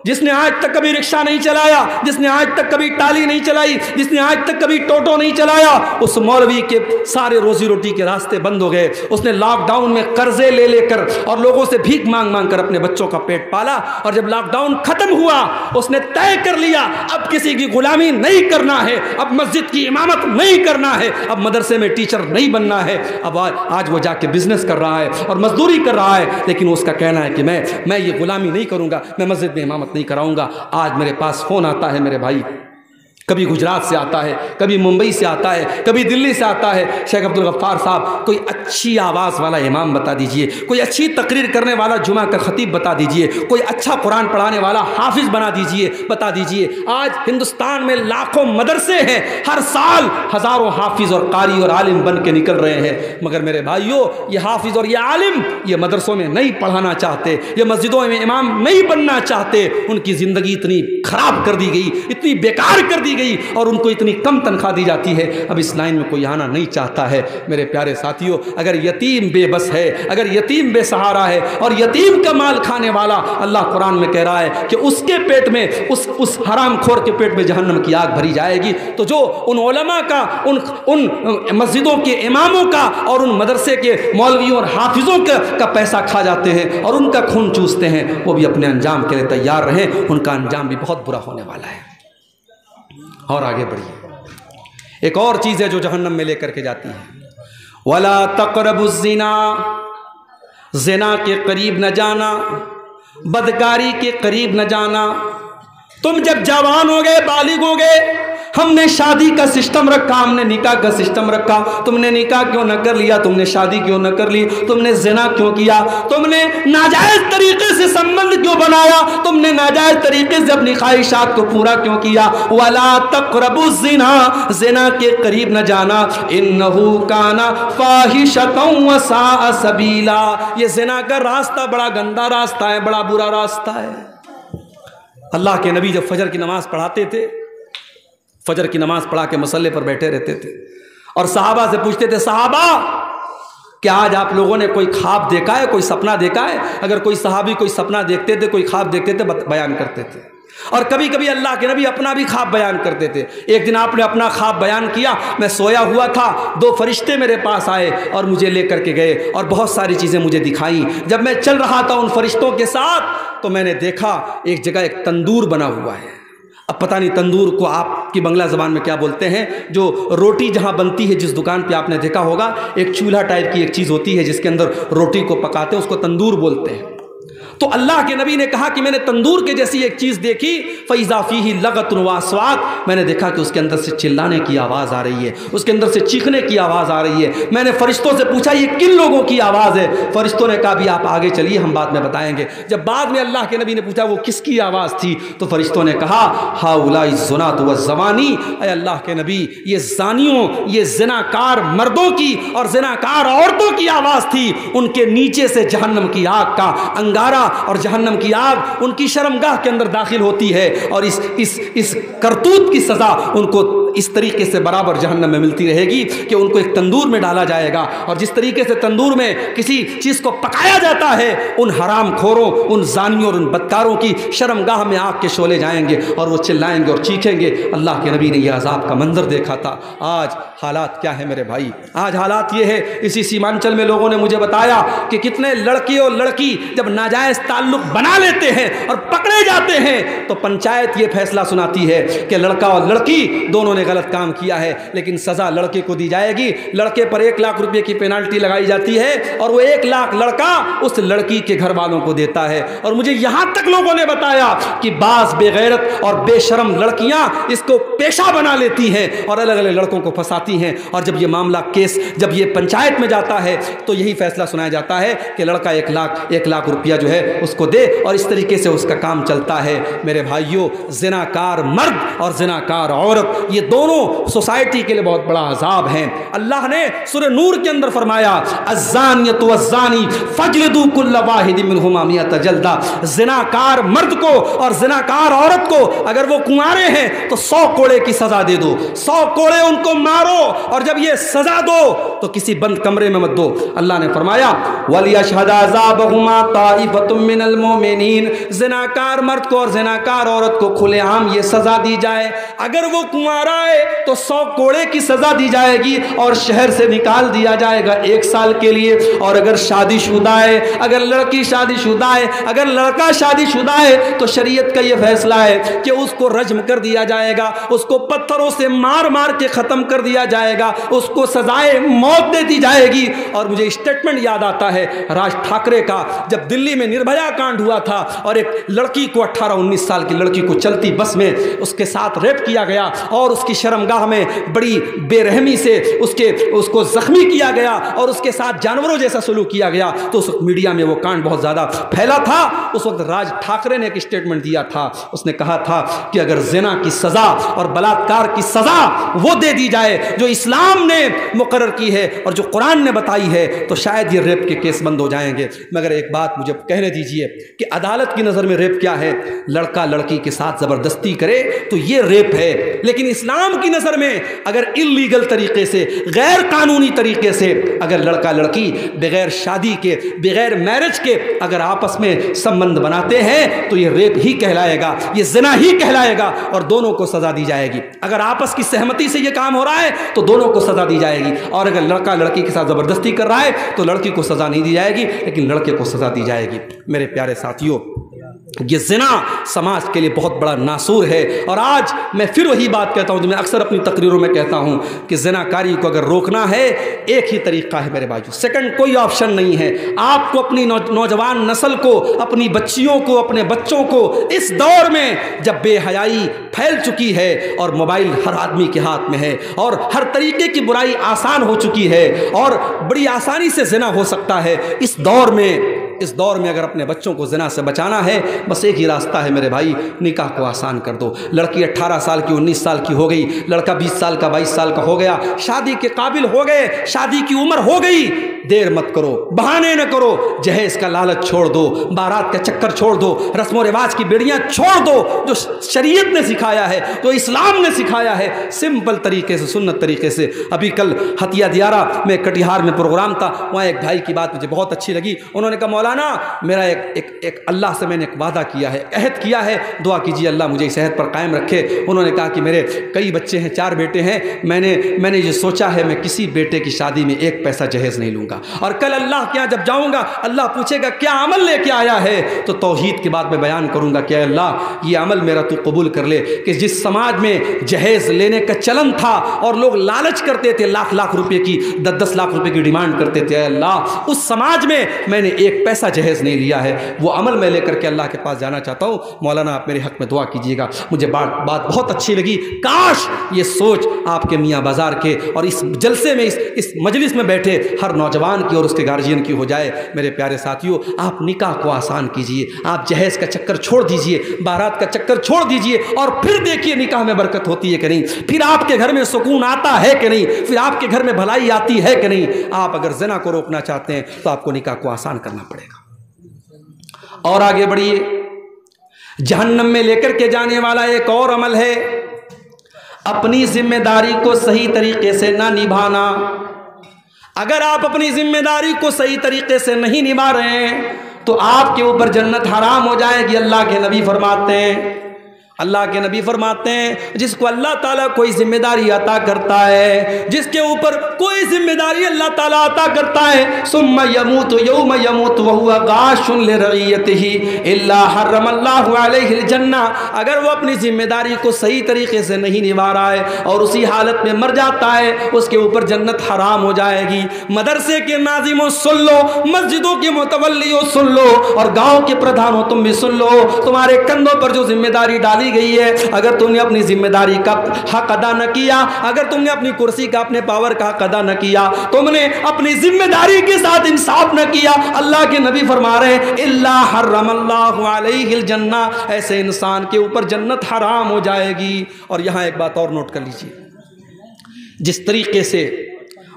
جس نے آج تک کبھی رکشہ نہیں چلایا، جس نے آج تک کبھی ٹالی نہیں چلائی، جس نے آج تک کبھی ٹوٹو نہیں چلایا، اس مولوی کے سارے روزی روٹی کے راستے بند ہو گئے۔ اس نے لاک ڈاؤن میں قرضے لے لے کر اور لوگوں سے بھیک مانگ مانگ کر اپنے بچوں کا پیٹ پالا، اور جب لاک ڈاؤن ختم ہوا اس نے طے کر لیا اب کسی کی غلامی نہیں کرنا ہے، اب مسجد کی امامت نہیں کرنا ہے، اب مدرسے میں ٹیچر نہیں بننا ہے۔ اب آج وہ جا کے بزنس کر رہا ہے اور مزدوری کر رہا ہے، لیکن اس کا کہنا ہے کہ میں یہ غلامی نہیں کروں گا، میں مسجد میں امامت نہیں کراؤں گا۔ آج میرے پاس فون آتا ہے میرے بھائی، کبھی گجرات سے آتا ہے، کبھی ممبئی سے آتا ہے، کبھی دلی سے آتا ہے، شیخ عبد الغفار صاحب کوئی اچھی آواز والا امام بتا دیجئے، کوئی اچھی تقریر کرنے والا جمعہ کا خطیب بتا دیجئے، کوئی اچھا قرآن پڑھانے والا حافظ بنا دیجئے، بتا دیجئے۔ آج ہندوستان میں لاکھوں مدرسے ہیں، ہر سال ہزاروں حافظ اور قاری اور عالم بن کے نکل رہے ہیں، مگر میرے بھائیوں یہ حافظ اور یہ عالم یہ مدرسوں میں نہیں پڑھانا چاہتے، یہ مسجدوں میں امام نہیں بننا چاہتے۔ ان کی زندگی اتنی خراب کر دی گئی، اتنی بیکار کر دی گئی، اور ان کو اتنی کم تنخواہ دی جاتی ہے، اب اس لائن میں کوئی آنا نہیں چاہتا ہے۔ میرے پیارے ساتھیوں، اگر یتیم بے بس ہے، اگر یتیم بے سہارا ہے اور یتیم کا مال کھانے والا، اللہ قرآن میں کہہ رہا ہے کہ اس کے پیٹ میں اس حرام خور کے پیٹ میں جہنم کی آگ بھری جائے گی۔ تو جو ان علماء کا، ان مسجدوں کے اماموں کا اور ان مدرسے کے مولویوں اور حافظوں کا پیسہ کھا جاتے ہیں اور ان کا خون چوستے ہیں، وہ بھی اپنے انجام کے لیے تیار رہیں، ان کا انجام بھی بہت برا ہونے والا ہے۔ اور آگے بڑھیے، ایک اور چیز ہے جو جہنم میں لے کر کے جاتی ہے، وَلَا تَقْرَبُوا الزِّنَا، زنا کے قریب نہ جانا، بدکاری کے قریب نہ جانا۔ تم جب جوان ہو گئے، بالغ ہو گئے، ہم نے شادی کا سسٹم رکھا، ہم نے نکاح کا سسٹم رکھا، تم نے نکاح کیوں نہ کر لیا، تم نے شادی کیوں نہ کر لی، تم نے زنا کیوں کیا، تم نے ناجائز طریقے سے سنبندھ کیوں بنایا، تم نے ناجائز طریقے سے اپنی خواہشات کو پورا کیوں کیا۔ وَلَا تَقْرَبُوا الزِّنَا، زنا کے قریب نہ جانا، إِنَّهُ كَانَ فَاحِشَةً وَسَاءَ سَبِيلًا، یہ زنا کا راستہ بڑا گندا راستہ ہے، بڑا برا راستہ ہے۔ اللہ کے نبی جب فجر کی نماز پڑھاتے تھے، فجر کی نماز پڑھا کے مصلے پر بیٹھے رہتے تھے اور صحابہ سے پوچھتے تھے، صحابہ کیا آج آپ لوگوں نے کوئی خواب دیکھا ہے، کوئی سپنا دیکھا ہے؟ اگر کوئی صحابی کوئی سپنا دیکھتے تھے، کوئی خواب دیکھتے تھے، بیان کرتے تھے، اور کبھی کبھی اللہ کے نبی اپنا بھی خواب بیان کرتے تھے۔ ایک دن آپ نے اپنا خواب بیان کیا، میں سویا ہوا تھا، 2 فرشتے میرے پاس آئے اور مجھے لے کر کے گئے اور بہت ساری چیزیں مجھے دکھائیں۔ جب میں چل رہا تھا ان فرشتوں کے ساتھ تو میں نے دیکھا ایک جگہ ایک تندور بنا ہوا ہے۔ اب پتہ نہیں تندور کو آپ کی بنگلہ زبان میں کیا بولتے ہیں، جو روٹی جہاں بنتی ہے، جس دکان پہ آپ نے دیکھا ہوگا ایک چولہا ٹائپ کی ایک چیز ہوتی ہے جس کے اندر روٹی کو پکاتے ہیں، اس کو تندور بولتے ہیں۔ تو اللہ کے نبی نے کہا کہ میں نے تندور کے جیسی ایک چیز دیکھی، فَإِذَا فِيهِ لَغَةٌ وَأَصْوَاتٌ، میں نے دیکھا کہ اس کے اندر سے چلانے کی آواز آ رہی ہے، اس کے اندر سے چیخنے کی آواز آ رہی ہے۔ میں نے فرشتوں سے پوچھا یہ کن لوگوں کی آواز ہے؟ فرشتوں نے کہا بھی آپ آگے چلیے، ہم بعد میں بتائیں گے۔ جب بعد میں اللہ کے نبی نے پوچھا وہ کس کی آواز تھی، تو فرشتوں نے کہا ہؤلاء الزناۃ والزوانی، اے اللہ کے نبی یہ زانیوں، یہ زناکار مردوں کی اور زناکار عورتوں کی آواز تھی، ان کے نیچے سے جہنم کی آگ کا انگارہ اور جہنم کی آگ ان کی شرمگاہ کے اندر داخل ہوتی ہے، اور اس کرتوت کی سزا ان کو اس طریقے سے برابر جہنم میں ملتی رہے گی کہ ان کو ایک تندور میں ڈالا جائے گا، اور جس طریقے سے تندور میں کسی چیز کو پکایا جاتا ہے، ان حرام کھوروں، ان زانیوں اور ان بدکاروں کی شرمگاہ میں آگ کے شعلے جائیں گے اور وہ چلائیں گے اور چیخیں گے۔ اللہ کے نبی نے یہ عذاب کا منظر دیکھا تھا۔ آج حالات کیا ہے میرے بھائی؟ آج حالات یہ ہے، اسی سیمانچل میں لوگوں نے مجھے بتایا کہ کتنے لڑکی اور لڑکی جب ناجائز تعلق بنا لیتے ہیں اور پکڑے جاتے ہیں تو پنچایت یہ فیصلہ سناتی ہے کہ لڑکا اور لڑکی دونوں نے غلط کام کیا ہے، لیکن سزا لڑکے کو دی جائے گی۔ لڑکے پر 1 لاکھ روپے کی پینالٹی لگائی جاتی ہے، اور وہ 1 لاکھ لڑکا اس لڑکی کے گھر والوں کو دیتا ہے۔ اور مجھے یہاں تک لوگوں نے بتایا کہ بعض بے غیرت اور بے شرم لڑکیاں اس کو پیشہ بنا لیتی ہیں اور الگ الگ لڑکوں کو پھنساتی ہیں، اور جب یہ معاملہ کیس جب یہ پنچایت میں جاتا ہے تو یہی فیصلہ سنایا جاتا ہے کہ لڑکا 1 لاکھ روپیہ جو ہے اس کو دے، اور اس طریقے سے اس کا کام چلتا ہے۔ میرے بھائیوں، زناکار مرد اور زناکار عورت یہ دونوں سوسائٹی کے لیے بہت بڑا عذاب ہیں۔ اللہ نے سورہ نور کے اندر فرمایا الزانیۃ والزانی فاجلدوا کل واحد منہما 100 جلدہ، زناکار مرد کو اور زناکار عورت کو اگر وہ کنوارے ہیں تو 100 کوڑے کی سزا دے دو، 100 کوڑے ان کو مارو، اور جب یہ سزا دو تو کسی بند کمرے میں مت دو۔ اللہ نے فرمایا وَلْيَشْهَدْ عَذَابَهُمَا طَائِفَةٌ مِّنَ الْمُؤْمِنِينَ، زناکار مرد کو اور زناکار عورت کو کھلے عام یہ سزا دی جائے، اگر وہ کنوارا ہے تو 100 کوڑے کی سزا دی جائے گی اور شہر سے نکال دیا جائے گا 1 سال کے لیے، اور اگر شادی شدہ ہے، اگر لڑکی شادی شدہ ہے، اگر لڑکا شادی شدہ ہے تو شریعت کا یہ فیصلہ ہے کہ اس کو رجم کر دیا جائے گا، اس کو پتھروں سے مار مار کے ختم کر دیا جائے گا، اس کو سزائے موت دے دی جائے گی۔ اور مجھے اسٹیٹمنٹ یاد آتا ہے راج ٹھاکرے کا، جب دلی میں نربھیا کانڈ ہوا تھا اور ایک لڑکی کو 18-19 سال کی لڑکی کو چلتی بس میں اس کے ساتھ ریپ کیا گیا اور اس کی شرمگاہ میں بڑی بے رحمی سے اس کو زخمی کیا گیا اور اس کے ساتھ جانوروں جیسا سلوک کیا گیا، تو اس وقت میڈیا میں وہ کانڈ بہت زیادہ پھیلا تھا۔ اس وقت راج ٹھاکرے نے ایک اسٹیٹمنٹ دیا تھا، اس نے کہا تھا کہ اگر زنا کی سزا اور بلاತ್ಕಾರ کی سزا وہ دے دی جائے جو اسلام نے مقرر کی ہے اور جو قرآن نے بتائی ہے تو شاید یہ ریپ کے کیس بند ہو جائیں گے۔ مگر ایک بات مجھے کہنے دیجئے کہ عدالت کی نظر میں ریپ کیا ہے؟ لڑکا لڑکی کے ساتھ زبردستی کرے تو یہ ریپ ہے، لیکن اسلام کی نظر میں اگر انلیگل طریقے سے، غیر قانونی طریقے سے اگر لڑکا لڑکی بغیر شادی کے، بغیر میرج کے اگر آپس میں سمبند بناتے ہیں تو یہ ریپ ہی کہلائے گا، یہ زنا ہی کہلائے گا اور دونوں کو سزا دی جائے گی۔ اگر آپس کی سہمتی سے یہ کام ہو رہا ہے تو دونوں کو سزا دی جائے گی، اور اگر لڑکا لڑکی کے ساتھ زبردستی کر رہا ہے تو لڑکی کو سزا نہیں دی جائے گی لیکن لڑکے کو سزا دی جائے گی۔ میرے پیارے ساتھیوں، یہ زنا سماج کے لیے بہت بڑا ناسور ہے، اور آج میں پھر وہی بات کہتا ہوں جو میں اکثر اپنی تقریروں میں کہتا ہوں کہ زنا کاری کو اگر روکنا ہے ایک ہی طریقہ ہے میرے بھائیو، سیکنڈ کوئی آپشن نہیں ہے۔ آپ کو اپنی نوجوان نسل کو، اپنی بچیوں کو، اپنے بچوں کو اس دور میں جب بے حیائی پھیل چکی ہے اور موبائل ہر آدمی کے ہاتھ میں ہے اور ہر طریقے کی برائی آسان ہو چکی ہے اور بڑی آسانی سے زنا ہو سکتا ہے، اس دور میں اگر اپنے بچوں کو زنا سے بچانا ہے بس ایک ہی راستہ ہے میرے بھائی، نکاح کو آسان کر دو۔ لڑکی 18 سال کی 19 سال کی ہو گئی، لڑکا 20 سال کا 22 سال کا ہو گیا، شادی کے قابل ہو گئے، شادی کی عمر ہو گئی، دیر مت کرو، بہانے نہ کرو، جہیز کا لالچ چھوڑ دو، بارات کا چکر چھوڑ دو، رسم و رواج کی بیڑیاں چھوڑ دو، جو شریعت نے سکھایا ہے، جو اسلام نے سکھایا ہے، سمپل طریقے سے، سنت طریقے سے۔ ابھی کل ہتھیا دیارہ میں کٹیہار میں پروگرام تھا، وہاں ایک بھائی کی بات مجھے بہت اچھی لگی، انہوں نے کہا مولانا میرا ایک اللہ سے میں نے ایک وعدہ کیا ہے، عہد کیا ہے، دعا کیجیے اللہ مجھے اس عہد پر قائم رکھے۔ انہوں نے کہا کہ میرے کئی بچے ہیں، 4 بیٹے ہیں، میں نے یہ سوچا ہے میں کسی بیٹے کی شادی میں 1 پیسہ جہیز نہیں لوں گا، اور کل اللہ کے یہاں جب جاؤں گا اللہ پوچھے گا کیا عمل لے کے آیا ہے، تو توحید کی بات میں بیان کروں گا کہ اے اللہ یہ عمل میرا تو قبول کر لے کہ جس سماج میں جہیز لینے کا چلن تھا اور لوگ لالچ کرتے تھے، لاکھ روپے کی 10 لاکھ روپے کی ڈیمانڈ کرتے تھے، اے اللہ اس سماج میں نے 1 پیسہ ایسا جہیز نہیں لیا ہے، وہ عمل میں لے کر کے اللہ کے پاس جانا چاہتا ہوں۔ مولانا آپ میرے حق میں دعا کیجیے گا۔ مجھے بات بہت اچھی لگی، کاش یہ سوچ آپ کے میاں بازار کے اور اس جلسے میں اس مجلس میں بیٹھے ہر نوجوان کی اور اس کے گارجین کی ہو جائے۔ میرے پیارے ساتھیوں، آپ نکاح کو آسان کیجیے، آپ جہیز کا چکر چھوڑ دیجیے، بارات کا چکر چھوڑ دیجیے، اور پھر دیکھیے نکاح میں برکت ہوتی ہے کہ نہیں، پھر آپ کے گھر میں سکون آتا ہے کہ نہیں، پھر آپ کے گھر میں بھلائی آتی ہے کہ نہیں۔ آپ اگر زنا کو روکنا چاہتے ہیں تو آپ کو نکاح کو آسان کرنا پڑے گا۔ اور آگے بڑھیے، جہنم میں لے کر کے جانے والا ایک اور عمل ہے اپنی ذمہ داری کو صحیح طریقے سے نہ نبھانا۔ اگر آپ اپنی ذمہ داری کو صحیح طریقے سے نہیں نبھا رہے ہیں تو آپ کے اوپر جنت حرام ہو جائے گی۔ اللہ کے نبی فرماتے ہیں جس کو اللہ تعالیٰ کوئی ذمہ داری عطا کرتا ہے، جس کے اوپر کوئی ذمہ داری اللہ تعالیٰ عطا کرتا ہے، ثم يموت يوم يموت وهو غاش لرعيته الا حرم الله عليه الجنہ، اگر وہ اپنی ذمہ داری کو صحیح طریقے سے نہیں نبھا رہا ہے اور اسی حالت میں مر جاتا ہے، اس کے اوپر جنت حرام ہو جائے گی۔ مدرسے کے ناظموں سن لو، مسجدوں کے متولیوں سن لو، اور گاؤں کے پردھانوں تم بھی سن لو، تمہارے کندھوں پر جو ذمہ داری ڈالی گئی ہے، اگر تم نے اپنی ذمہ داری کا حق ادا نہ کیا، اگر تم نے اپنی کرسی کا، اپنے پاور کا حق ادا نہ کیا، تم نے اپنی ذمہ داری کے ساتھ انصاف نہ کیا، اللہ کے نبی فرما رہے ہیں الا حرم اللہ علیہ الجنہ، ایسے انسان کے اوپر جنت حرام ہو جائے گی۔ اور یہاں ایک بات اور نوٹ کر لیجئے، جس طریقے سے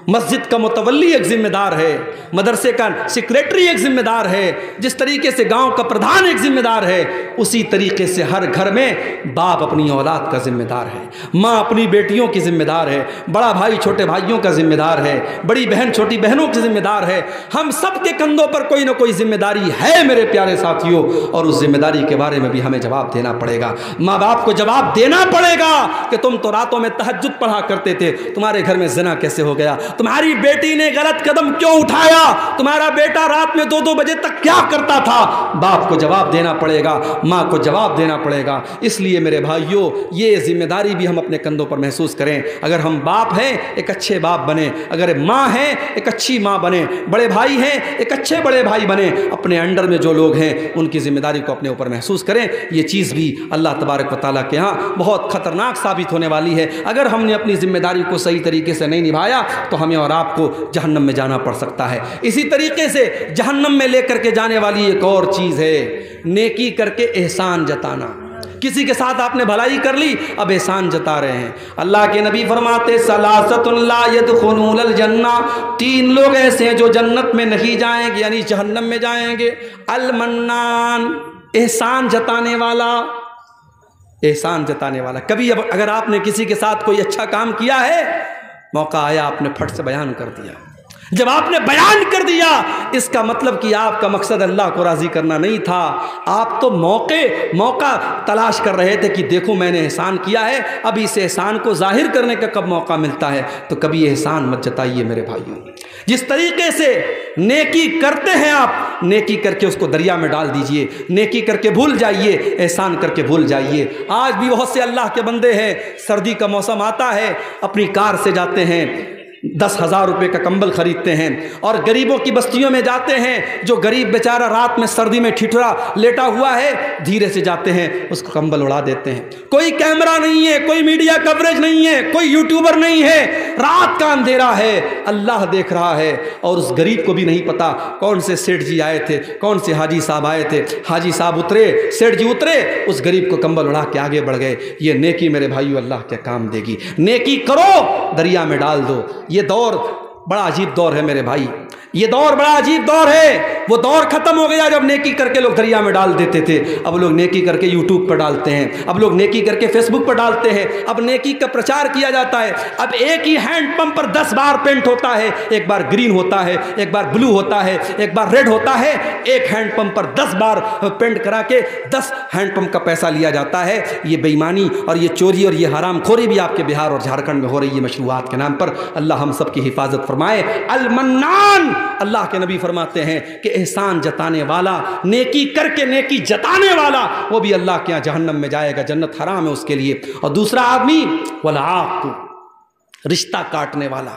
مسجد کا متولی ایک ذمہ دار ہے، مدرسے کا سیکریٹری ایک ذمہ دار ہے، جس طریقے سے گاؤں کا پردھان ایک ذمہ دار ہے، اسی طریقے سے ہر گھر میں باپ اپنی اولاد کا ذمہ دار ہے، ماں اپنی بیٹیوں کی ذمہ دار ہے، بڑا بھائی چھوٹے بھائیوں کا ذمہ دار ہے، بڑی بہن چھوٹی بہنوں کی ذمہ دار ہے۔ ہم سب کے کندھوں پر کوئی نہ کوئی ذمہ داری ہے میرے پیارے ساتھیوں، اور اس ذمہ داری کے بارے میں بھی ہمیں جواب دینا پڑے گا۔ ماں باپ کو جواب دینا پڑے گا کہ تم تو راتوں میں تہجد پڑھا کرتے تھے، تمہارے گھر میں زنا کیسے ہو گیا، تمہاری بیٹی نے غلط قدم کیوں اٹھایا، تمہارا بیٹا رات میں 2 بجے تک کیا کرتا تھا۔ باپ کو جواب دینا پڑے گا، ماں کو جواب دینا پڑے گا۔ اس لیے میرے بھائیوں، یہ ذمہ داری بھی ہم اپنے کندھوں پر محسوس کریں۔ اگر ہم باپ ہیں ایک اچھے باپ بنیں، اگر ماں ہیں ایک اچھی ماں بنیں، بڑے بھائی ہیں ایک اچھے بڑے بھائی بنیں، اپنے انڈر میں جو لوگ ہیں ان کی ذمہ داری کو اپنے اوپر محسوس کریں۔ یہ چیز بھی اللہ تبارک و تعالیٰ کے ہاں بہت خطرناک ثابت ہونے والی ہے۔ اگر ہم نے اپنی ذمہ داری کو صحیح طریقے سے نہیں نبھایا تو ہمیں اور آپ کو جہنم میں جانا پڑ سکتا ہے۔ اسی طریقے سے جہنم میں لے کر کے جانے والی ایک اور چیز ہے نیکی کر کے احسان جتانا۔ کسی کے ساتھ آپ نے بھلائی کر لی، اب احسان جتا رہے ہیں۔ اللہ کے نبی فرماتے ثلاثۃ لا يدخلون الجنہ، 3 لوگ ایسے ہیں جو جنت میں نہیں جائیں گے، یعنی جہنم میں جائیں گے۔ المنان، احسان جتانے والا، احسان جتانے والا۔ کبھی اگر آپ نے کسی کے ساتھ کوئی اچھا کام کیا ہے، موقع آیا آپ نے پھٹ سے بیان کر دیا، جب آپ نے بیان کر دیا اس کا مطلب کہ آپ کا مقصد اللہ کو راضی کرنا نہیں تھا، آپ تو موقع تلاش کر رہے تھے کہ دیکھو میں نے احسان کیا ہے، اب اس احسان کو ظاہر کرنے کا کب موقع ملتا ہے۔ تو کبھی احسان مت جتائیے میرے بھائیوں۔ جس طریقے سے نیکی کرتے ہیں آپ، نیکی کر کے اس کو دریا میں ڈال دیجئے، نیکی کر کے بھول جائیے، احسان کر کے بھول جائیے۔ آج بھی بہت سے اللہ کے بندے ہیں، سردی کا موسم آتا ہے، اپنی کار سے جاتے ہیں، 10,000 روپے کا کمبل خریدتے ہیں، اور غریبوں کی بستیوں میں جاتے ہیں، جو غریب بیچارہ رات میں سردی میں ٹھٹھرا لیٹا ہوا ہے، دھیرے سے جاتے ہیں، اس کو کمبل اڑا دیتے ہیں۔ کوئی کیمرہ نہیں ہے، کوئی میڈیا کوریج نہیں ہے، کوئی یوٹیوبر نہیں ہے، رات کا اندھیرا ہے، اللہ دیکھ رہا ہے، اور اس غریب کو بھی نہیں پتا کون سے سیٹھ جی آئے تھے، کون سے حاجی صاحب آئے تھے، حاجی صاحب اترے، سیٹھ جی اترے، اس غریب کو کمبل اڑا کے آگے بڑھ گئے۔ یہ نیکی میرے بھائیو اللہ کے کام دے گی۔ نیکی کرو، دریا میں ڈال دو۔ یہ دور بڑا عجیب دور ہے میرے بھائی، یہ دور بڑا عجیب دور ہے۔ وہ دور ختم ہو گیا جب نیکی کر کے لوگ دریا میں ڈال دیتے تھے، اب لوگ نیکی کر کے یوٹیوب پر ڈالتے ہیں، اب لوگ نیکی کر کے فیس بک پر ڈالتے ہیں، اب نیکی کا پرچار کیا جاتا ہے۔ اب ایک ہی ہینڈ پمپ پر 10 بار پینٹ ہوتا ہے، ایک بار گرین ہوتا ہے، ایک بار بلو ہوتا ہے، ایک بار ریڈ ہوتا ہے، ایک ہینڈ پمپ پر 10 بار پینٹ کرا کے 10 ہینڈ پمپ کا پیسہ لیا جاتا ہے۔ یہ بے ایمانی اور یہ چوری اور یہ حرام خوری بھی آپ کے بہار اور جھارکھنڈ میں ہو رہی ہے مشروعات کے نام پر۔ اللہ ہم سب کی حفاظت فرمائے۔ المنان، اللہ کے نبی فرماتے ہیں کہ احسان جتانے والا، نیکی کر کے نیکی جتانے والا، وہ بھی اللہ کے یہاں جہنم میں جائے گا، جنت حرام ہے اس کے لیے۔ اور دوسرا آدمی والعاق، رشتہ کاٹنے والا،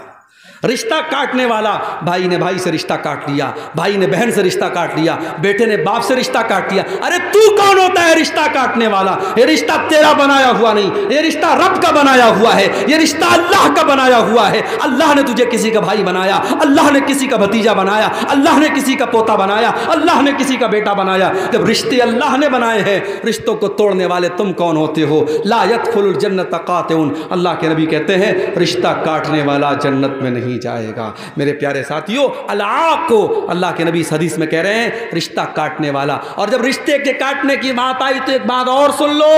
رشتہ کاٹنے والا، بھائی نے بھائی سے رشتہ کاٹ لیا، بھائی نے بہن سے رشتہ کاٹ لیا، بیٹے نے باپ سے رشتہ کاٹ لیا۔ ارے تو کون ہوتا ہے رشتہ کاٹنے والا؟ یہ رشتہ تیرا بنایا ہوا نہیں، یہ رشتہ رب کا بنایا ہوا ہے، یہ رشتہ اللہ کا بنایا ہوا ہے۔ اللہ نے تجھے کسی کا بھائی بنایا، اللہ نے کسی کا بھتیجا بنایا، اللہ نے کسی کا پوتا بنایا، اللہ نے کسی کا بیٹا بنایا۔ جب رشتے اللہ نے بنائے ہیں، رشتوں کو توڑنے والے تم کون ہوتے ہو؟ لا يدخل الجنت قاطع، اللہ کے نبی کہتے ہیں رشتہ کاٹنے والا جنت میں نہیں جائے گا۔ میرے پیارے ساتھیو، العاق کو اللہ کے نبی اس حدیث میں کہہ رہے ہیں رشتہ کاٹنے والا۔ اور جب رشتے کے کاٹنے کی بات آئی تو ایک بات اور سن لو،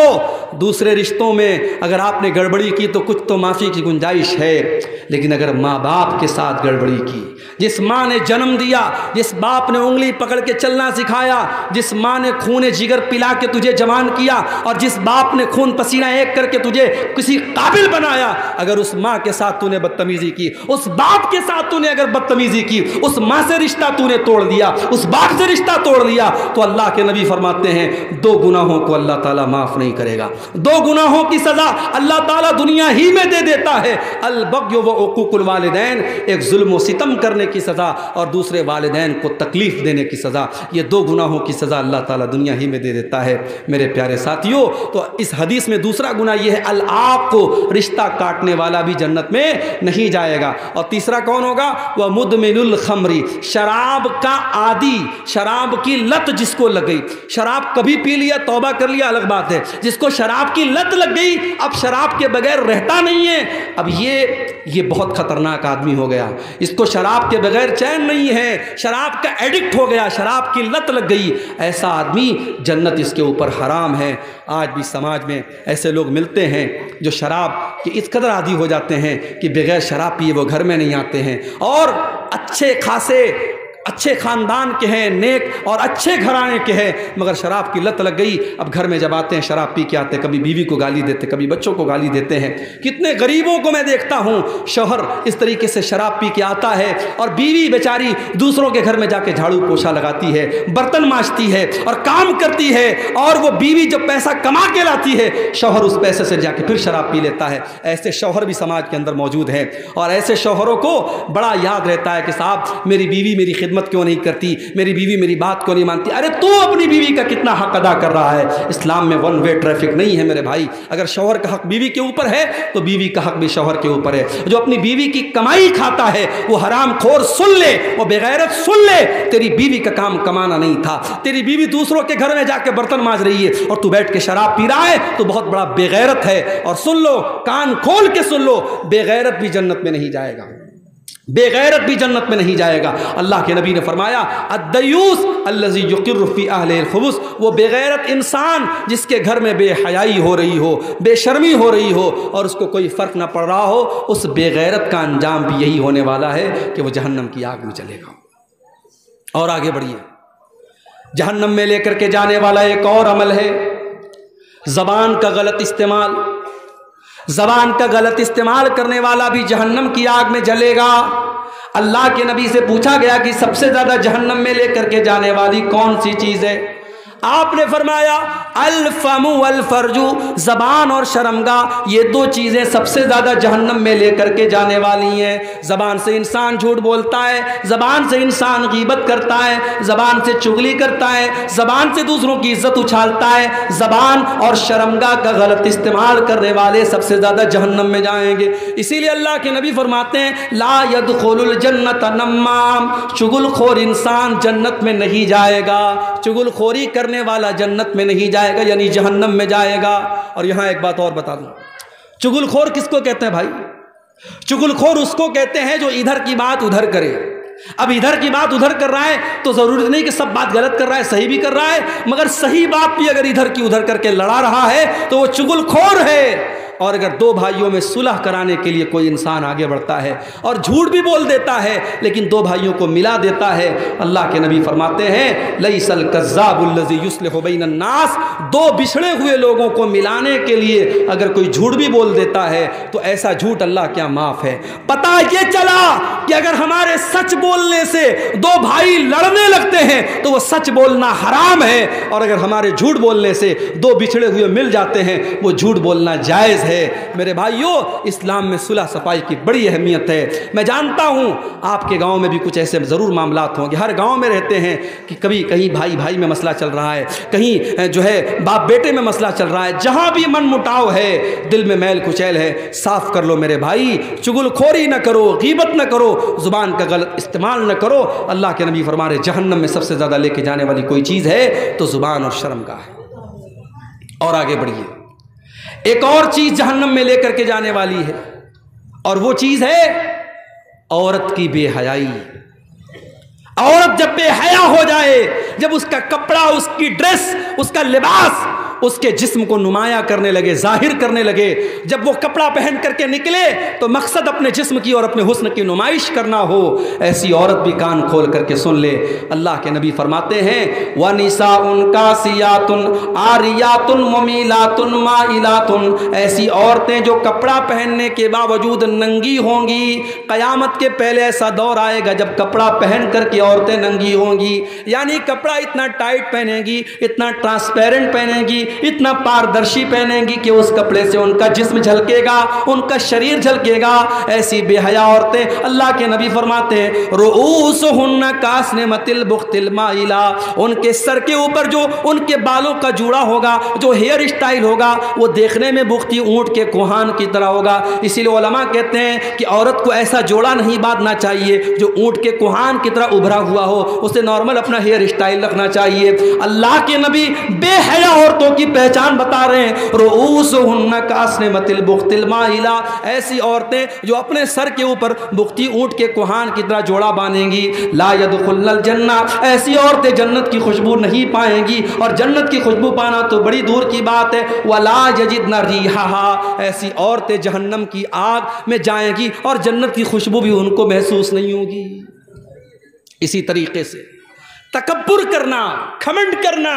دوسرے رشتوں میں اگر آپ نے گڑبڑی کی تو کچھ تو معافی کی گنجائش ہے، لیکن اگر ماں باپ کے ساتھ گڑبڑی کی، جس ماں نے جنم دیا، جس باپ نے انگلی پکڑ کے چلنا سکھایا، جس ماں نے خون جگر پلا کے تجھے جوان کیا، اور جس باپ نے خون پسینہ ایک کر کے تجھے کسی قابل بنایا، اگر اس ماں کے ساتھ تو نے بدتمیزی کی، اس باپ کے ساتھ تو نے اگر بدتمیزی کی، اس ماں سے رشتہ تو نے توڑ دیا، اس باپ سے رشتہ توڑ دیا، تو اللہ کے نبی فرماتے ہیں دو گناہوں کو اللہ تعالیٰ معاف نہیں کرے گا۔ دو گناہوں کی سزا اللہ تعالیٰ دنیا ہی میں دے دیتا ہے، البغی و عقوق الوالدین، ایک ظلم و ستم کرنے کی سزا اور دوسرے والدین کو تکلیف دینے کی سزا، یہ دو گناہوں کی سزا اللہ تعالیٰ دنیا ہی میں دے دیتا ہے۔ میرے پیارے ساتھیوں، تو اس حدیث میں دوسرا گناہ یہ ہے العاق کو، رشتہ کاٹنے والا بھی جنت میں نہیں جائے گا۔ اور تیسرا کون ہوگا؟ وہ مدمن الخمر، شراب کا عادی، شراب کی لت جس کو لگ گئی، شراب کبھی پی لیا توبہ کر لیا الگ بات ہے، جس کو شراب کی لت لگ گئی اب شراب کے بغیر رہتا نہیں ہے، اب یہ بہت خطرناک آدمی ہو گیا، اس کو شراب کے بغیر چین نہیں ہے، شراب کا ایڈکٹ ہو گیا، شراب کی لت لگ گئی، ایسا آدمی جنت اس کے اوپر حرام ہے۔ آج بھی سماج میں ایسے لوگ ملتے ہیں جو شراب کے اس قدر عادی ہو جاتے ہیں کہ بغیر شراب پیے وہ گھر میں نہیں آتے ہیں، اور اچھے خاصے اچھے خاندان کے ہیں، نیک اور اچھے گھرانے کے ہیں، مگر شراب کی لت لگ گئی، اب گھر میں جب آتے ہیں شراب پی کے آتے ہیں، کبھی بیوی کو گالی دیتے، کبھی بچوں کو گالی دیتے ہیں۔ کتنے غریبوں کو میں دیکھتا ہوں شوہر اس طریقے سے شراب پی کے آتا ہے اور بیوی بیچاری دوسروں کے گھر میں جا کے جھاڑو پوچھا لگاتی ہے، برتن مانجتی ہے اور کام کرتی ہے، اور وہ بیوی جو پیسہ کما کے لاتی ہے شوہر اس پیسے سے جا کے پھر شراب پی لیتا ہے۔ ایسے شوہر بھی سماج کے اندر موجود ہیں، اور ایسے شوہروں کو بڑا یاد رہتا ہے کہ صاحب میری بیوی میری خدمت کیوں نہیں کرتی، میری بیوی میری بات کیوں نہیں مانتی۔ ارے تو اپنی بیوی کا کتنا حق ادا کر رہا ہے؟ اسلام میں ون وے ٹریفک نہیں ہے میرے بھائی، اگر شوہر کا حق بیوی کے اوپر ہے تو بیوی کا حق بھی شوہر کے اوپر ہے۔ جو اپنی بیوی کی کمائی کھاتا ہے وہ حرام خور سن لے، وہ بغیرت سن لے، تیری بیوی کا کام کمانا نہیں تھا، تیری بیوی دوسروں کے گھر میں جا کے برتن مانج رہی ہے اور تو بیٹھ کے شراب پی رہا ہے تو بہت بڑا بغیرت ہے۔ اور سن لو، کان کھول کے سن لو، بغیرت بھی جنت میں نہیں جائے گا، بے غیرت بھی جنت میں نہیں جائے گا۔ اللہ کے نبی نے فرمایا الدیوس الذی یقر فی اہلہ الخبث، وہ بے غیرت انسان جس کے گھر میں بے حیائی ہو رہی ہو، بے شرمی ہو رہی ہو اور اس کو کوئی فرق نہ پڑ رہا ہو، اس بے غیرت کا انجام بھی یہی ہونے والا ہے کہ وہ جہنم کی آگ میں چلے گا۔ اور آگے بڑھیے، جہنم میں لے کر کے جانے والا ایک اور عمل ہے زبان کا غلط استعمال۔ زبان کا غلط استعمال کرنے والا بھی جہنم کی آگ میں جلے گا۔ اللہ کے نبی سے پوچھا گیا کہ سب سے زیادہ جہنم میں لے کر کے جانے والی کون سی چیز ہے؟ آپ نے فرمایا الفم والفرج، زبان اور شرمگاہ، یہ دو چیزیں سب سے زیادہ جہنم میں لے کر کے جانے والی ہیں۔ زبان سے انسان جھوٹ بولتا ہے، زبان سے انسان غیبت کرتا ہے، زبان سے چغلی کرتا ہے، زبان سے دوسروں کی عزت اچھالتا ہے، زبان اور شرمگاہ کا غلط استعمال کرنے والے سب سے زیادہ جہنم میں جائیں گے۔ اسی لیے اللہ کے نبی فرماتے ہیں لا يدخل الجنت نمام، چغل خور انسان جنت میں نہیں جائے گا، چغل خوری کرنے والا جنت میں نہیں جائے گا، یعنی جہنم میں جائے گا۔ اور یہاں ایک بات اور بتا دوں، چغل خور کس کو کہتے ہیں بھائی؟ چغل خور اس کو کہتے ہیں جو ادھر کی بات ادھر کرے۔ اب ادھر کی بات ادھر کر رہا ہے تو ضروری نہیں کہ سب بات غلط کر رہا ہے، صحیح بھی کر رہا ہے، مگر صحیح بات بھی اگر ادھر کی ادھر کر کے لڑا رہا ہے تو وہ چغل خور ہے۔ اور اگر دو بھائیوں میں صلح کرانے کے لیے کوئی انسان آگے بڑھتا ہے اور جھوٹ بھی بول دیتا ہے لیکن دو بھائیوں کو ملا دیتا ہے، اللہ کے نبی فرماتے ہیں لیس الکذاب الذی یصلح بین الناس، دو بچھڑے ہوئے لوگوں کو ملانے کے لیے اگر کوئی جھوٹ بھی بول دیتا ہے تو ایسا جھوٹ اللہ کیا معاف ہے۔ پتہ یہ چلا کہ اگر ہمارے سچ بولنے سے دو بھائی لڑنے لگتے ہیں تو وہ سچ بولنا حرام ہے، اور اگر ہمارے جھوٹ بولنے سے دو بچھڑے ہوئے مل جاتے ہیں وہ جھوٹ بولنا جائز ہے۔ ہے۔ میرے بھائیوں، اسلام میں صلح صفائی کی بڑی اہمیت ہے۔ میں جانتا ہوں آپ کے گاؤں میں بھی کچھ ایسے ضرور معاملات ہوں گے، ہر گاؤں میں رہتے ہیں کہ کبھی کہیں بھائی بھائی میں مسئلہ چل رہا ہے، کہیں جو ہے باپ بیٹے میں مسئلہ چل رہا ہے، جہاں بھی من مٹاؤ ہے، دل میں میل کچیل ہے، صاف کر لو میرے بھائی۔ چغل خوری نہ کرو، غیبت نہ کرو، زبان کا غلط استعمال نہ کرو۔ اللہ کے نبی فرما رہے جہنم میں سب سے زیادہ لے کے جانے والی کوئی چیز ہے تو زبان اور شرمگاہ ہے۔ اور آگے بڑھیے، ایک اور چیز جہنم میں لے کر کے جانے والی ہے، اور وہ چیز ہے عورت کی بے حیائی۔ عورت جب بے حیا ہو جائے، جب اس کا کپڑا، اس کی ڈریس، اس کا لباس اس کے جسم کو نمایاں کرنے لگے، ظاہر کرنے لگے، جب وہ کپڑا پہن کر کے نکلے تو مقصد اپنے جسم کی اور اپنے حسن کی نمائش کرنا ہو، ایسی عورت بھی کان کھول کر کے سن لے۔ اللہ کے نبی فرماتے ہیں وَنِسَاءٌ كَاسِيَاتٌ عَارِيَاتٌ مُمِيلَاتٌ مَائِلَاتٌ، ایسی عورتیں جو کپڑا پہننے کے باوجود ننگی ہوں گی۔ قیامت کے پہلے ایسا دور آئے گا جب کپڑا پہن کر کے عورتیں ننگی ہوں گی، یعنی کپڑا اتنا ٹائٹ پہنیں گی، اتنا ٹرانسپیرنٹ پہنیں گی، اتنا پاردرشی پہنیں گی کہ اس کپڑے سے ان کا جسم جھلکے گا، ان کا شریر جھلکے گا۔ ایسی بے حیا عورتیں، اللہ کے نبی فرماتے ہیں رؤوسہن کاسنمۃ البخت المائلہ، ان کے سر کے اوپر جو ان کے بالوں کا جوڑا ہوگا، جو ہیئر اسٹائل ہوگا، وہ دیکھنے میں بختی اونٹ کے کوہان کی طرح ہوگا۔ اسی لیے علماء کہتے ہیں کہ عورت کو ایسا جوڑا نہیں باندھنا چاہیے جو اونٹ کے کوہان کی طرح ابھرا ہوا ہو، اسے نارمل اپنا ہیئر اسٹائل رکھنا چاہیے۔ اللہ کے نبی بے حیا عورتوں کی پہچان بتا رہے ہیں رؤوسہن کاسنمۃ البخت المائلہ، ایسی عورتیں جو اپنے سر کے اوپر بختی اونٹ کے کوہان کی طرح جوڑا باندھیں گی، لا يدخلن الجنہ، ایسی عورتیں جنت کی خوشبو نہیں پائیں گی، اور جنت کی خوشبو پانا تو بڑی دور کی بات ہے۔ ولا یجدن ریحھا، ایسی عورتیں جہنم کی آگ میں جائیں گی اور جنت کی خوشبو بھی ان کو محسوس نہیں ہوگی۔ اسی طریقے سے تکبر کرنا، گھمنڈ کرنا،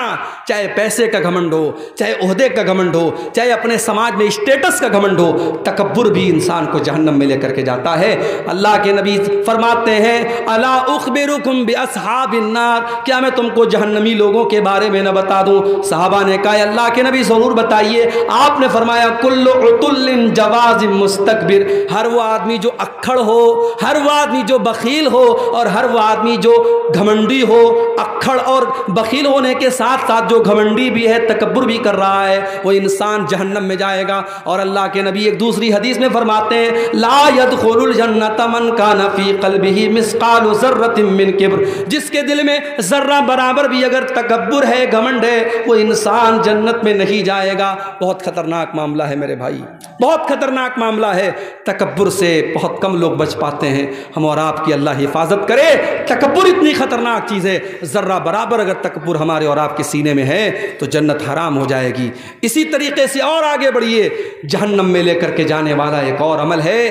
چاہے پیسے کا گھمنڈ ہو، چاہے عہدے کا گھمنڈ ہو، چاہے اپنے سماج میں اسٹیٹس کا گھمنڈ ہو، تکبر بھی انسان کو جہنم میں لے کر کے جاتا ہے۔ اللہ کے نبی فرماتے ہیں الا اخبرکم باصحاب النار، کیا میں تم کو جہنمی لوگوں کے بارے میں نہ بتا دوں؟ صحابہ نے کہا اللہ کے نبی ضرور بتائیے۔ آپ نے فرمایا کل عتل جواز مستکبر، ہر وہ آدمی جو اکھڑ ہو، ہر وہ آدمی جو بخیل ہو، اور ہر وہ آدمی جو گھمنڈی ہو، اکھڑ اور بخیل ہونے کے ساتھ ساتھ جو گھمنڈی بھی ہے، تکبر بھی کر رہا ہے، وہ انسان جہنم میں جائے گا۔ اور اللہ کے نبی ایک دوسری حدیث میں فرماتے ہیں لا يدخل الجنۃ من کان فی قلبہ مثقال ذرۃ من کبر، جس کے دل میں ذرہ برابر بھی اگر تکبر ہے، گھمنڈ ہے، وہ انسان جنت میں نہیں جائے گا۔ بہت خطرناک معاملہ ہے میرے بھائی، بہت خطرناک معاملہ ہے۔ تکبر سے بہت کم لوگ بچ پاتے ہیں، ہم اور آپ کی اللہ حفاظت کرے۔ تکبر اتنی خطرناک چیز ہے، ذرہ برابر اگر تکبر ہمارے اور آپ کے سینے میں ہے تو جنت حرام ہو جائے گی۔ اسی طریقے سے اور آگے بڑھیے، جہنم میں لے کر کے جانے والا ایک اور عمل ہے،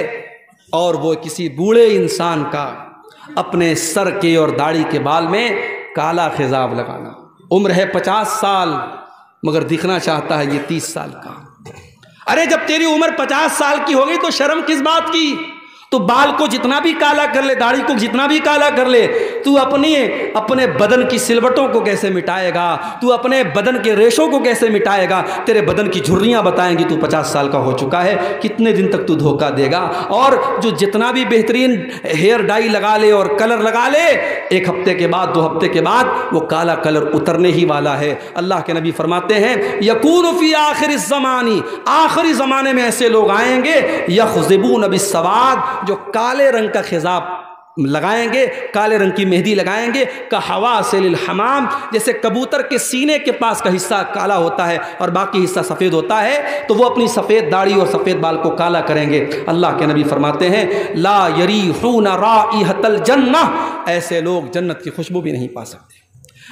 اور وہ کسی بوڑھے انسان کا اپنے سر کے اور داڑھی کے بال میں کالا خضاب لگانا۔ عمر ہے 50 سال مگر دکھنا چاہتا ہے یہ 30 سال کا۔ ارے جب تیری عمر 50 سال کی ہوگی تو شرم کس بات کی؟ تو بال کو جتنا بھی کالا کر لے، داڑھی کو جتنا بھی کالا کر لے، تو اپنے بدن کی سلوٹوں کو کیسے مٹائے گا؟ تو اپنے بدن کے ریشوں کو کیسے مٹائے گا؟ تیرے بدن کی جھریاں بتائیں گی تو 50 سال کا ہو چکا ہے، کتنے دن تک تو دھوکہ دے گا؟ اور جو جتنا بھی بہترین ہیئر ڈائی لگا لے اور کلر لگا لے، ایک ہفتے کے بعد 2 ہفتے کے بعد وہ کالا کلر اترنے ہی والا ہے۔ اللہ کے نبی فرماتے ہیں یکون فی آخر الزمان، آخری زمانے میں ایسے لوگ آئیں گے یخضبون بالسواد، جو کالے رنگ کا خضاب لگائیں گے، کالے رنگ کی مہندی لگائیں گے، کحواسل الحمام، جیسے کبوتر کے سینے کے پاس کا حصہ کالا ہوتا ہے اور باقی حصہ سفید ہوتا ہے، تو وہ اپنی سفید داڑھی اور سفید بال کو کالا کریں گے۔ اللہ کے نبی فرماتے ہیں لا یریحون رائحۃ الجنہ، ایسے لوگ جنت کی خوشبو بھی نہیں پا سکتے،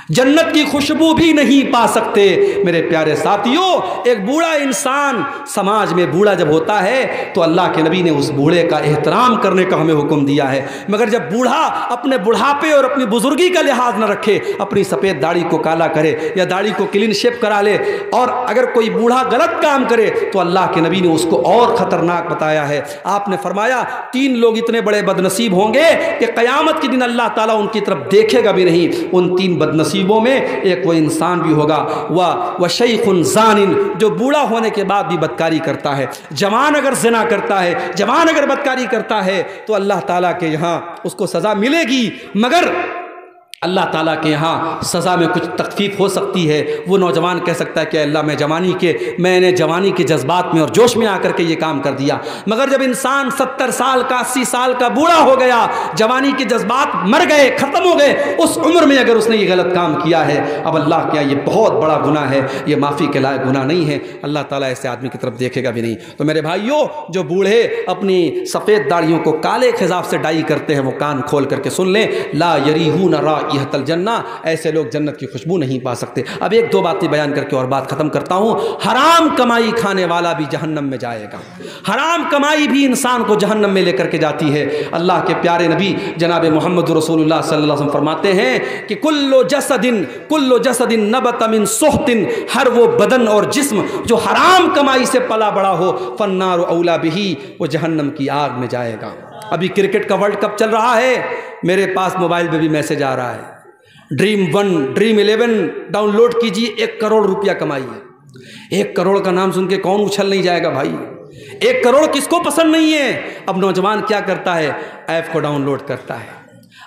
جنت کی خوشبو بھی نہیں پا سکتے۔ میرے پیارے ساتھیوں، ایک بوڑھا انسان سماج میں بوڑھا جب ہوتا ہے تو اللہ کے نبی نے اس بوڑھے کا احترام کرنے کا ہمیں حکم دیا ہے، مگر جب بوڑھا اپنے بڑھاپے اور اپنی بزرگی کا لحاظ نہ رکھے، اپنی سفید داڑھی کو کالا کرے یا داڑھی کو کلین شیپ کرا لے، اور اگر کوئی بوڑھا غلط کام کرے تو اللہ کے نبی نے اس کو اور خطرناک بتایا ہے۔ آپ نے فرمایا 3 لوگ اتنے بڑے بدنصیب ہوں گے کہ قیامت کے دن اللہ تعالیٰ ان کی طرف دیکھے گا بھی نہیں۔ ان 3 بدنصیب نصیبوں میں ایک وہ انسان بھی ہوگا وہ شیخ زانن، جو بوڑھا ہونے کے بعد بھی بدکاری کرتا ہے، جوان اگر زنا کرتا ہے، جوان اگر بدکاری کرتا ہے تو اللہ تعالیٰ کے یہاں اس کو سزا ملے گی، مگر اللہ تعالیٰ کے یہاں سزا میں کچھ تخفیف ہو سکتی ہے۔ وہ نوجوان کہہ سکتا ہے کہ اللہ میں نے جوانی کے جذبات میں اور جوش میں آ کر کے یہ کام کر دیا، مگر جب انسان 70 سال کا 80 سال کا بوڑھا ہو گیا، جوانی کے جذبات مر گئے، ختم ہو گئے، اس عمر میں اگر اس نے یہ غلط کام کیا ہے، اب اللہ کیا یہ بہت بڑا گناہ ہے، یہ معافی کے لائق گناہ نہیں ہے، اللہ تعالیٰ ایسے آدمی کی طرف دیکھے گا بھی نہیں۔ تو میرے بھائیوں، جو بوڑھے اپنی سفید داڑھیوں کو کالے خضاب سے ڈائی کرتے ہیں، وہ کان کھول کر کے سن لیں، لا یریحون رائحۃ الجنہ، ایسے لوگ جنت کی خوشبو نہیں پا سکتے۔ اب ایک دو باتیں بیان کر کے اور بات ختم کرتا ہوں۔ حرام کمائی کھانے والا بھی جہنم میں جائے گا، حرام کمائی بھی انسان کو جہنم میں لے کر کے جاتی ہے۔ اللہ کے پیارے نبی جناب محمد رسول اللہ صلی اللہ علیہ وسلم فرماتے ہیں کہ کل جسد نبت من سحت، ہر وہ بدن اور جسم جو حرام کمائی سے پلا بڑا ہو، فالنار اولا بہ، وہ جہنم کی آگ میں جائے گا۔ ابھی کرکٹ کا ورلڈ کپ چل رہا ہے، میرے پاس موبائل پہ بھی میسج آ رہا ہے، ڈریم 1 ڈریم 11 ڈاؤن لوڈ کیجیے، 1 کروڑ روپیہ کمائی ہے۔ 1 کروڑ کا نام سن کے کون اچھل نہیں جائے گا بھائی؟ 1 کروڑ کس کو پسند نہیں ہے؟ اب نوجوان کیا کرتا ہے؟ ایپ کو ڈاؤن لوڈ کرتا ہے۔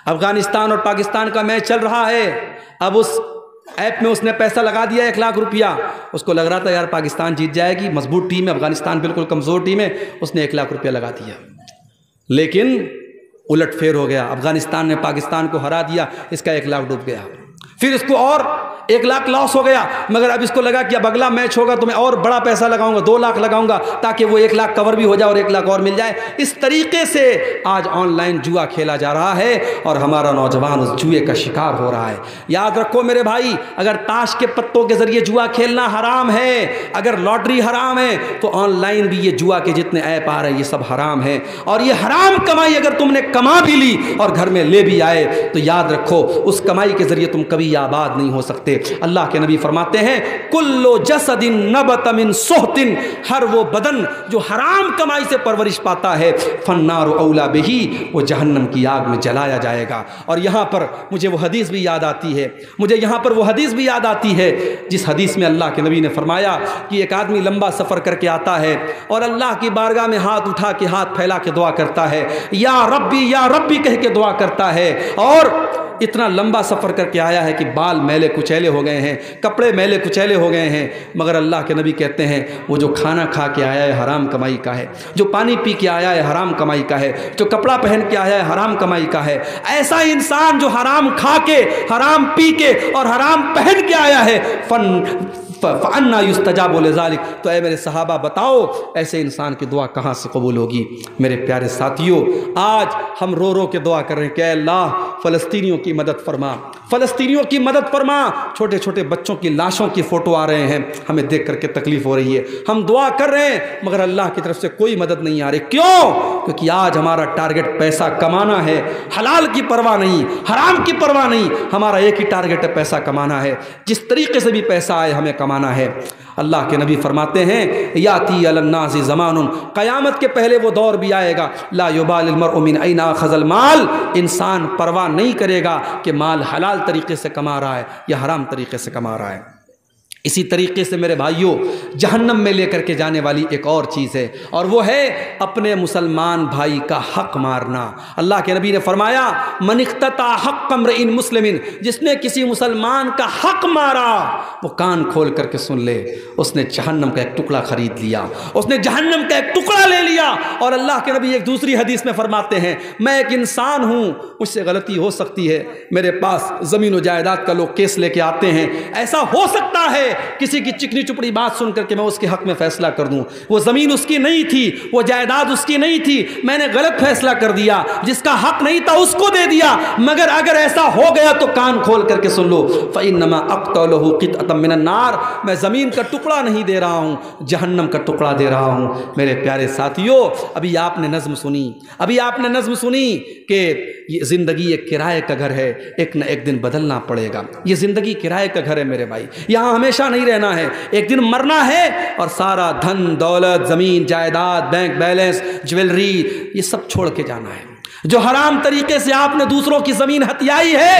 افغانستان اور پاکستان کا میچ چل رہا ہے، اب اس ایپ میں اس نے پیسہ لگا دیا 1 لاکھ روپیہ، اس کو لگ رہا تھا یار پاکستان جیت جائے گی، مضبوط ٹیم ہے، افغانستان بالکل کمزور ٹیم ہے، اس نے 1 لاکھ روپیہ لگا دیا، لیکن الٹ پھیر ہو گیا، افغانستان نے پاکستان کو ہرا دیا، اس کا 1 لاکھ ڈوب گیا۔ پھر اس کو اور 1 لاکھ لاس ہو گیا، مگر اب اس کو لگا کہ اب اگلا میچ ہوگا تو میں اور بڑا پیسہ لگاؤں گا، 2 لاکھ لگاؤں گا تاکہ وہ 1 لاکھ کور بھی ہو جائے اور 1 لاکھ اور مل جائے۔ اس طریقے سے آج آن لائن جوا کھیلا جا رہا ہے اور ہمارا نوجوان اس جوئے کا شکار ہو رہا ہے۔ یاد رکھو میرے بھائی، اگر تاش کے پتوں کے ذریعے جوا کھیلنا حرام ہے، اگر لاٹری حرام ہے، تو آن لائن بھی یہ جوا کے جتنے ایپ آ رہے ہیں یہ سب حرام ہے، اور یہ حرام کمائی اگر تم نے کما بھی لی اور گھر میں لے بھی آئے تو یاد رکھو اس کمائی کے ذریعے تم کبھی آباد نہیں ہو سکتے۔ اللہ کے نبی فرماتے ہیں کلو جسد نبت من سحت، ہر وہ بدن جو حرام کمائی سے پرورش پاتا ہے، فالنار اولا بہ، وہ جہنم کی آگ میں جلایا جائے گا۔ اور یہاں پر مجھے وہ حدیث بھی یاد آتی ہے، جس حدیث میں اللہ کے نبی نے فرمایا کہ ایک آدمی لمبا سفر کر کے آتا ہے اور اللہ کی بارگاہ میں ہاتھ اٹھا کے ہاتھ پھیلا کے دعا کرتا ہے، یا ربی کہہ کے دعا کرتا ہے، اور اتنا لمبا سفر کر کے آیا ہے کہ بال میلے کچیلے ہو گئے ہیں، کپڑے میلے کچیلے ہو گئے ہیں، مگر اللہ کے نبی کہتے ہیں وہ جو کھانا کھا کے آیا ہے حرام کمائی کا ہے، جو پانی پی کے آیا ہے حرام کمائی کا ہے، جو کپڑا پہن کے آیا ہے حرام کمائی کا ہے۔ ایسا انسان جو حرام کھا کے، حرام پی کے اور حرام پہن کے آیا ہے، فَأَنَّا يُسْتَجَابُ لِذَلِكَ، تو اے میرے صحابہ بتاؤ ایسے انسان کی دعا کہاں سے قبول ہوگی؟ میرے پیارے ساتھیوں، آج ہم رو رو کے دعا کر رہے ہیں کہ اے اللہ فلسطینیوں کی مدد فرما، فلسطینیوں کی مدد فرما۔ چھوٹے چھوٹے بچوں کی لاشوں کی فوٹو آ رہے ہیں، ہمیں دیکھ کر کے تکلیف ہو رہی ہے، ہم دعا کر رہے ہیں مگر اللہ کی طرف سے کوئی مدد نہیں آ رہی۔ کیوں؟ کیونکہ آج ہمارا ٹارگٹ پیسہ کمانا ہے، حلال کی پرواہ نہیں، حرام کی پرواہ نہیں، ہمارا ایک ہی ٹارگٹ ہے، پیسہ کمانا ہے، جس طریقے سے بھی پیسہ آئے ہمیں کمانا ہے۔ اللہ کے نبی فرماتے ہیں یاتی علی الناس زمان، قیامت کے پہلے وہ دور بھی آئے گا، لا یبال المرء من این اخذ المال، انسان پرواہ نہیں کرے گا کہ مال حلال طریقے سے کما رہا ہے یا حرام طریقے سے کما رہا ہے۔ اسی طریقے سے میرے بھائیوں، جہنم میں لے کر کے جانے والی ایک اور چیز ہے، اور وہ ہے اپنے مسلمان بھائی کا حق مارنا۔ اللہ کے نبی نے فرمایا من اقتطع حق امرئ مسلم، جس نے کسی مسلمان کا حق مارا، وہ کان کھول کر کے سن لے، اس نے جہنم کا ایک ٹکڑا خرید لیا، اس نے جہنم کا ایک ٹکڑا لے لیا۔ اور اللہ کے نبی ایک دوسری حدیث میں فرماتے ہیں میں ایک انسان ہوں، مجھ سے غلطی ہو سکتی ہے، میرے پاس زمین و جائیداد کا لوگ کیس لے کے آتے ہیں، ایسا ہو سکتا ہے کسی کی چکنی چپڑی بات سن کر کے میں اس کے حق میں فیصلہ کر دوں، وہ زمین اس کی نہیں تھی، وہ جائیداد اس کی نہیں تھی، میں نے غلط فیصلہ کر دیا، جس کا حق نہیں تھا اس کو دے دیا، مگر اگر ایسا ہو گیا تو کان کھول کر کے سن لو، فَإِنَّمَا أَقْطَعُ لَهُ قِطْعَةً مِّنَ النَّارِ، میں زمین کا ٹکڑا نہیں دے رہا ہوں، جہنم کا ٹکڑا دے رہا ہوں۔ میرے پیارے ساتھیوں، ابھی آپ نے نظم سنی کہ یہ زندگی ایک کرائے کا گھر ہے، ایک نہ ایک دن بدلنا پڑے گا۔ یہ زندگی کرائے کا گھر ہے میرے بھائی، یہاں ہمیشہ نہیں رہنا ہے، ایک دن مرنا ہے، اور سارا دھن دولت، زمین جائیداد، بینک بیلنس، جویلری، یہ سب چھوڑ کے جانا ہے۔ جو حرام طریقے سے آپ نے دوسروں کی زمین ہتھیائی ہے،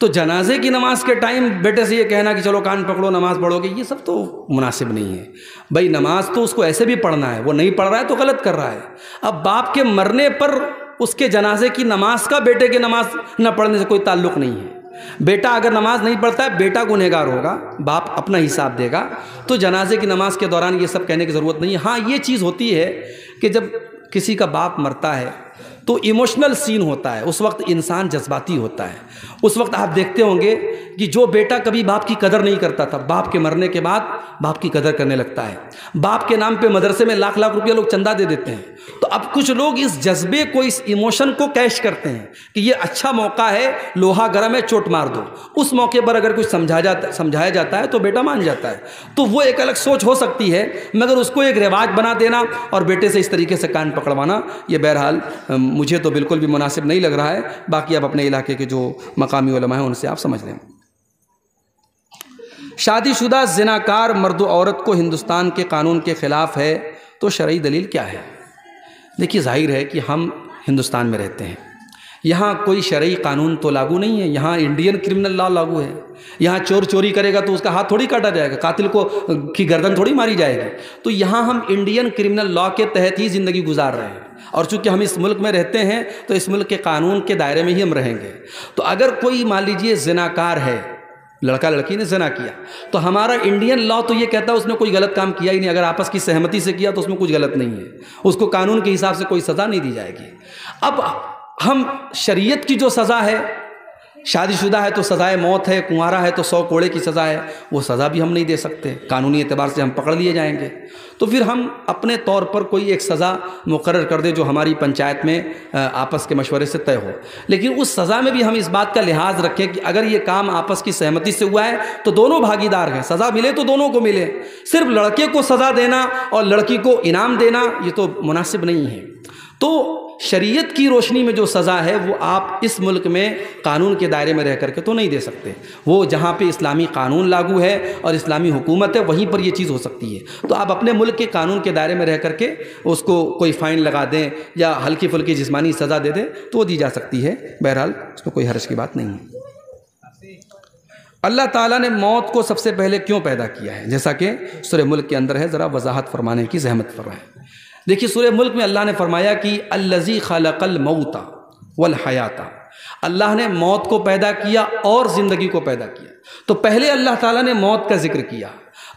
تو جنازے کی نماز کے ٹائم بیٹے سے یہ کہنا کہ چلو کان پکڑو نماز پڑھو گے، یہ سب تو مناسب نہیں ہے بھائی۔ نماز تو اس کو ایسے بھی پڑھنا ہے، وہ نہیں پڑھ رہا ہے تو غلط کر رہا ہے۔ اب باپ کے مرنے پر اس کے جنازے کی نماز کا بیٹے کے نماز نہ پڑھنے سے کوئی تعلق نہیں ہے۔ بیٹا اگر نماز نہیں پڑھتا ہے، بیٹا گنہگار ہوگا، باپ اپنا حساب دے گا۔ تو جنازے کی نماز کے دوران یہ سب کہنے کی ضرورت نہیں ہے۔ ہاں یہ چیز ہوتی ہے کہ جب کسی کا باپ مرتا ہے تو ایموشنل سین ہوتا ہے، اس وقت انسان جذباتی ہوتا ہے۔ اس وقت آپ دیکھتے ہوں گے کہ جو بیٹا کبھی باپ کی قدر نہیں کرتا تھا، باپ کے مرنے کے بعد باپ کی قدر کرنے لگتا ہے۔ باپ کے نام پہ مدرسے میں لاکھ لاکھ روپیہ لوگ چندہ دے دیتے ہیں۔ تو اب کچھ لوگ اس جذبے کو، اس ایموشن کو کیش کرتے ہیں کہ یہ اچھا موقع ہے، لوہا گرم ہے، چوٹ مار دو۔ اس موقع پر اگر کچھ سمجھایا جاتا ہے تو بیٹا مان جاتا ہے۔ تو وہ ایک الگ سوچ ہو سکتی ہے، مگر اس کو ایک رواج بنا دینا اور بیٹے سے اس طریقے سے کان پکڑوانا، یہ بہرحال مجھے تو بالکل بھی مناسب نہیں لگ رہا ہے۔ باقی آپ اپنے علاقے کے جو مقامی علماء ہیں ان سے آپ سمجھ لیں۔ شادی شدہ زناکار مرد و عورت کو ہندوستان کے قانون کے خلاف ہے تو شرعی دلیل کیا ہے؟ دیکھیے ظاہر ہے کہ ہم ہندوستان میں رہتے ہیں، یہاں کوئی شرعی قانون تو لاگو نہیں ہے، یہاں انڈین کرمنل لا لاگو ہے۔ یہاں چور چوری کرے گا تو اس کا ہاتھ تھوڑی کاٹا جائے گا، قاتل کی گردن تھوڑی ماری جائے گی۔ تو یہاں ہم انڈین کرمنل لا کے تحت ہی زندگی گزار رہے ہیں، اور چونکہ ہم اس ملک میں رہتے ہیں تو اس ملک کے قانون کے دائرے میں ہی ہم رہیں گے۔ تو اگر کوئی مان لیجیے زناکار ہے، لڑکا لڑکی نے زنا کیا، تو ہمارا انڈین لا تو یہ کہتا ہے اس نے کوئی غلط کام کیا ہی نہیں، اگر آپس کی سہمتی سے کیا تو اس میں کچھ غلط نہیں ہے، اس کو قانون کے حساب سے کوئی سزا نہیں دی جائے گی۔ اب ہم شریعت کی جو سزا ہے، شادی شدہ ہے تو سزائے موت ہے، کنوارا ہے تو 100 کوڑے کی سزا ہے، وہ سزا بھی ہم نہیں دے سکتے، قانونی اعتبار سے ہم پکڑ لیے جائیں گے۔ تو پھر ہم اپنے طور پر کوئی ایک سزا مقرر کر دیں جو ہماری پنچایت میں آپس کے مشورے سے طے ہو، لیکن اس سزا میں بھی ہم اس بات کا لحاظ رکھیں کہ اگر یہ کام آپس کی سہمتی سے ہوا ہے تو دونوں بھاگیدار ہیں، سزا ملے تو دونوں کو ملے۔ صرف لڑکے کو سزا دینا اور لڑکی کو انعام دینا یہ تو مناسب نہیں ہے۔ تو شریعت کی روشنی میں جو سزا ہے وہ آپ اس ملک میں قانون کے دائرے میں رہ کر کے تو نہیں دے سکتے، وہ جہاں پہ اسلامی قانون لاگو ہے اور اسلامی حکومت ہے وہیں پر یہ چیز ہو سکتی ہے۔ تو آپ اپنے ملک کے قانون کے دائرے میں رہ کر کے اس کو کوئی فائن لگا دیں یا ہلکی پھلکی جسمانی سزا دے دیں تو وہ دی جا سکتی ہے، بہرحال اس میں کوئی حرج کی بات نہیں ہے۔ اللہ تعالیٰ نے موت کو سب سے پہلے کیوں پیدا کیا ہے، جیسا کہ سورہ ملک کے اندر ہے، ذرا وضاحت فرمانے کی زحمت فرمائیں۔ دیکھیے سورہ ملک میں اللہ نے فرمایا کہ الذی خلق الموت والحیات، اللہ نے موت کو پیدا کیا اور زندگی کو پیدا کیا۔ تو پہلے اللہ تعالیٰ نے موت کا ذکر کیا،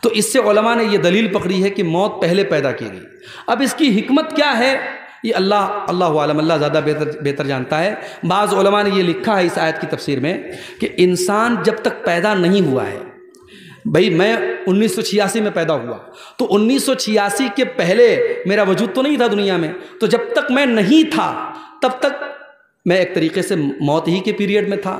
تو اس سے علماء نے یہ دلیل پکڑی ہے کہ موت پہلے پیدا کی گئی۔ اب اس کی حکمت کیا ہے یہ اللہ عالم، اللہ زیادہ بہتر جانتا ہے۔ بعض علماء نے یہ لکھا ہے اس آیت کی تفسیر میں کہ انسان جب تک پیدا نہیں ہوا ہے، بھئی میں 1986 میں پیدا ہوا، تو 1986 کے پہلے میرا وجود تو نہیں تھا دنیا میں، تو جب تک میں نہیں تھا تب تک میں ایک طریقے سے موت ہی کے پیریڈ میں تھا۔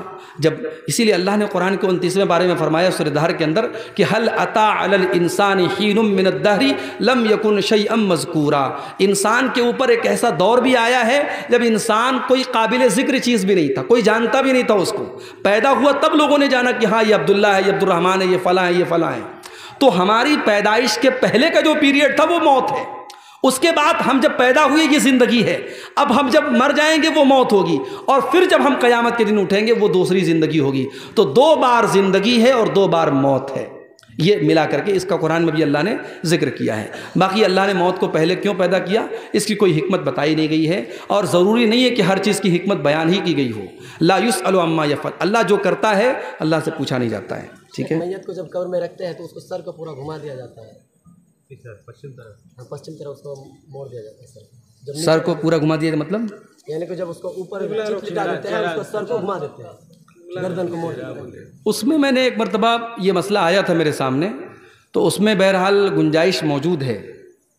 اسی لیے اللہ نے قرآن کے 29ویں بارے میں فرمایا سورہ دہر کے اندر کہ هل اتى على الانسان حين من الدهر لم يكن شيئا مذكورا، انسان کے اوپر ایک ایسا دور بھی آیا ہے جب انسان کوئی قابل ذکر چیز بھی نہیں تھا، کوئی جانتا بھی نہیں تھا اس کو، پیدا ہوا تب لوگوں نے جانا کہ ہاں یہ عبداللہ ہے، یہ عبد الرحمن ہے، یہ فلاں ہے، یہ فلاں ہے۔ تو ہماری پیدائش کے پہلے کا جو پیریڈ تھا وہ موت ہے، اس کے بعد ہم جب پیدا ہوئے یہ زندگی ہے، اب ہم جب مر جائیں گے وہ موت ہوگی، اور پھر جب ہم قیامت کے دن اٹھیں گے وہ دوسری زندگی ہوگی۔ تو 2 بار زندگی ہے اور 2 بار موت ہے، یہ ملا کر کے اس کا قرآن میں بھی اللہ نے ذکر کیا ہے۔ باقی اللہ نے موت کو پہلے کیوں پیدا کیا اس کی کوئی حکمت بتائی نہیں گئی ہے، اور ضروری نہیں ہے کہ ہر چیز کی حکمت بیان ہی کی گئی ہو۔ لا یسأل عما یفعل، اللہ جو کرتا ہے اللہ سے پوچھا نہیں جاتا ہے، ٹھیک ہے۔ میت کو جب قبر میں رکھتے ہیں تو اس کو سر کو پورا گھما دیا جاتا ہے، پشچم طرف اس کو موڑ دیا جاتا ہے، سر کو پورا گھما دیا مطلب یعنی کہ جب اس کو اوپر چٹا دیتے ہیں اس کو سر کو گھما دیتے ہیں، گردن کو موڑ دیتے ہیں۔ اس میں نے ایک مرتبہ یہ مسئلہ آیا تھا میرے سامنے، تو اس میں بہرحال گنجائش موجود ہے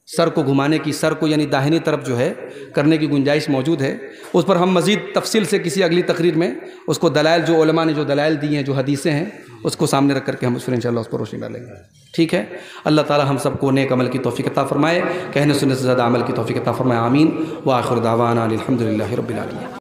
سر کو گھمانے کی، سر کو یعنی داہنی طرف جو ہے کرنے کی گنجائش موجود ہے۔ اس پر ہم مزید تفصیل سے کسی اگلی تقریر میں اس کو دلائل، جو علماء نے جو دلائل دی ہیں، جو حدیثیں ہیں، اس کو سامنے رکھ کر کے ہم اس پر انشاءاللہ اس پر روشنی ڈالیں گے، ٹھیک ہے۔ اللہ تعالی ہم سب کو نیک عمل کی توفیق عطا فرمائے، کہنے سننے سے زیادہ عمل کی توفیق عطا فرمائے، آمین۔ وآخر دعوانا الحمدللہ رب العالمین۔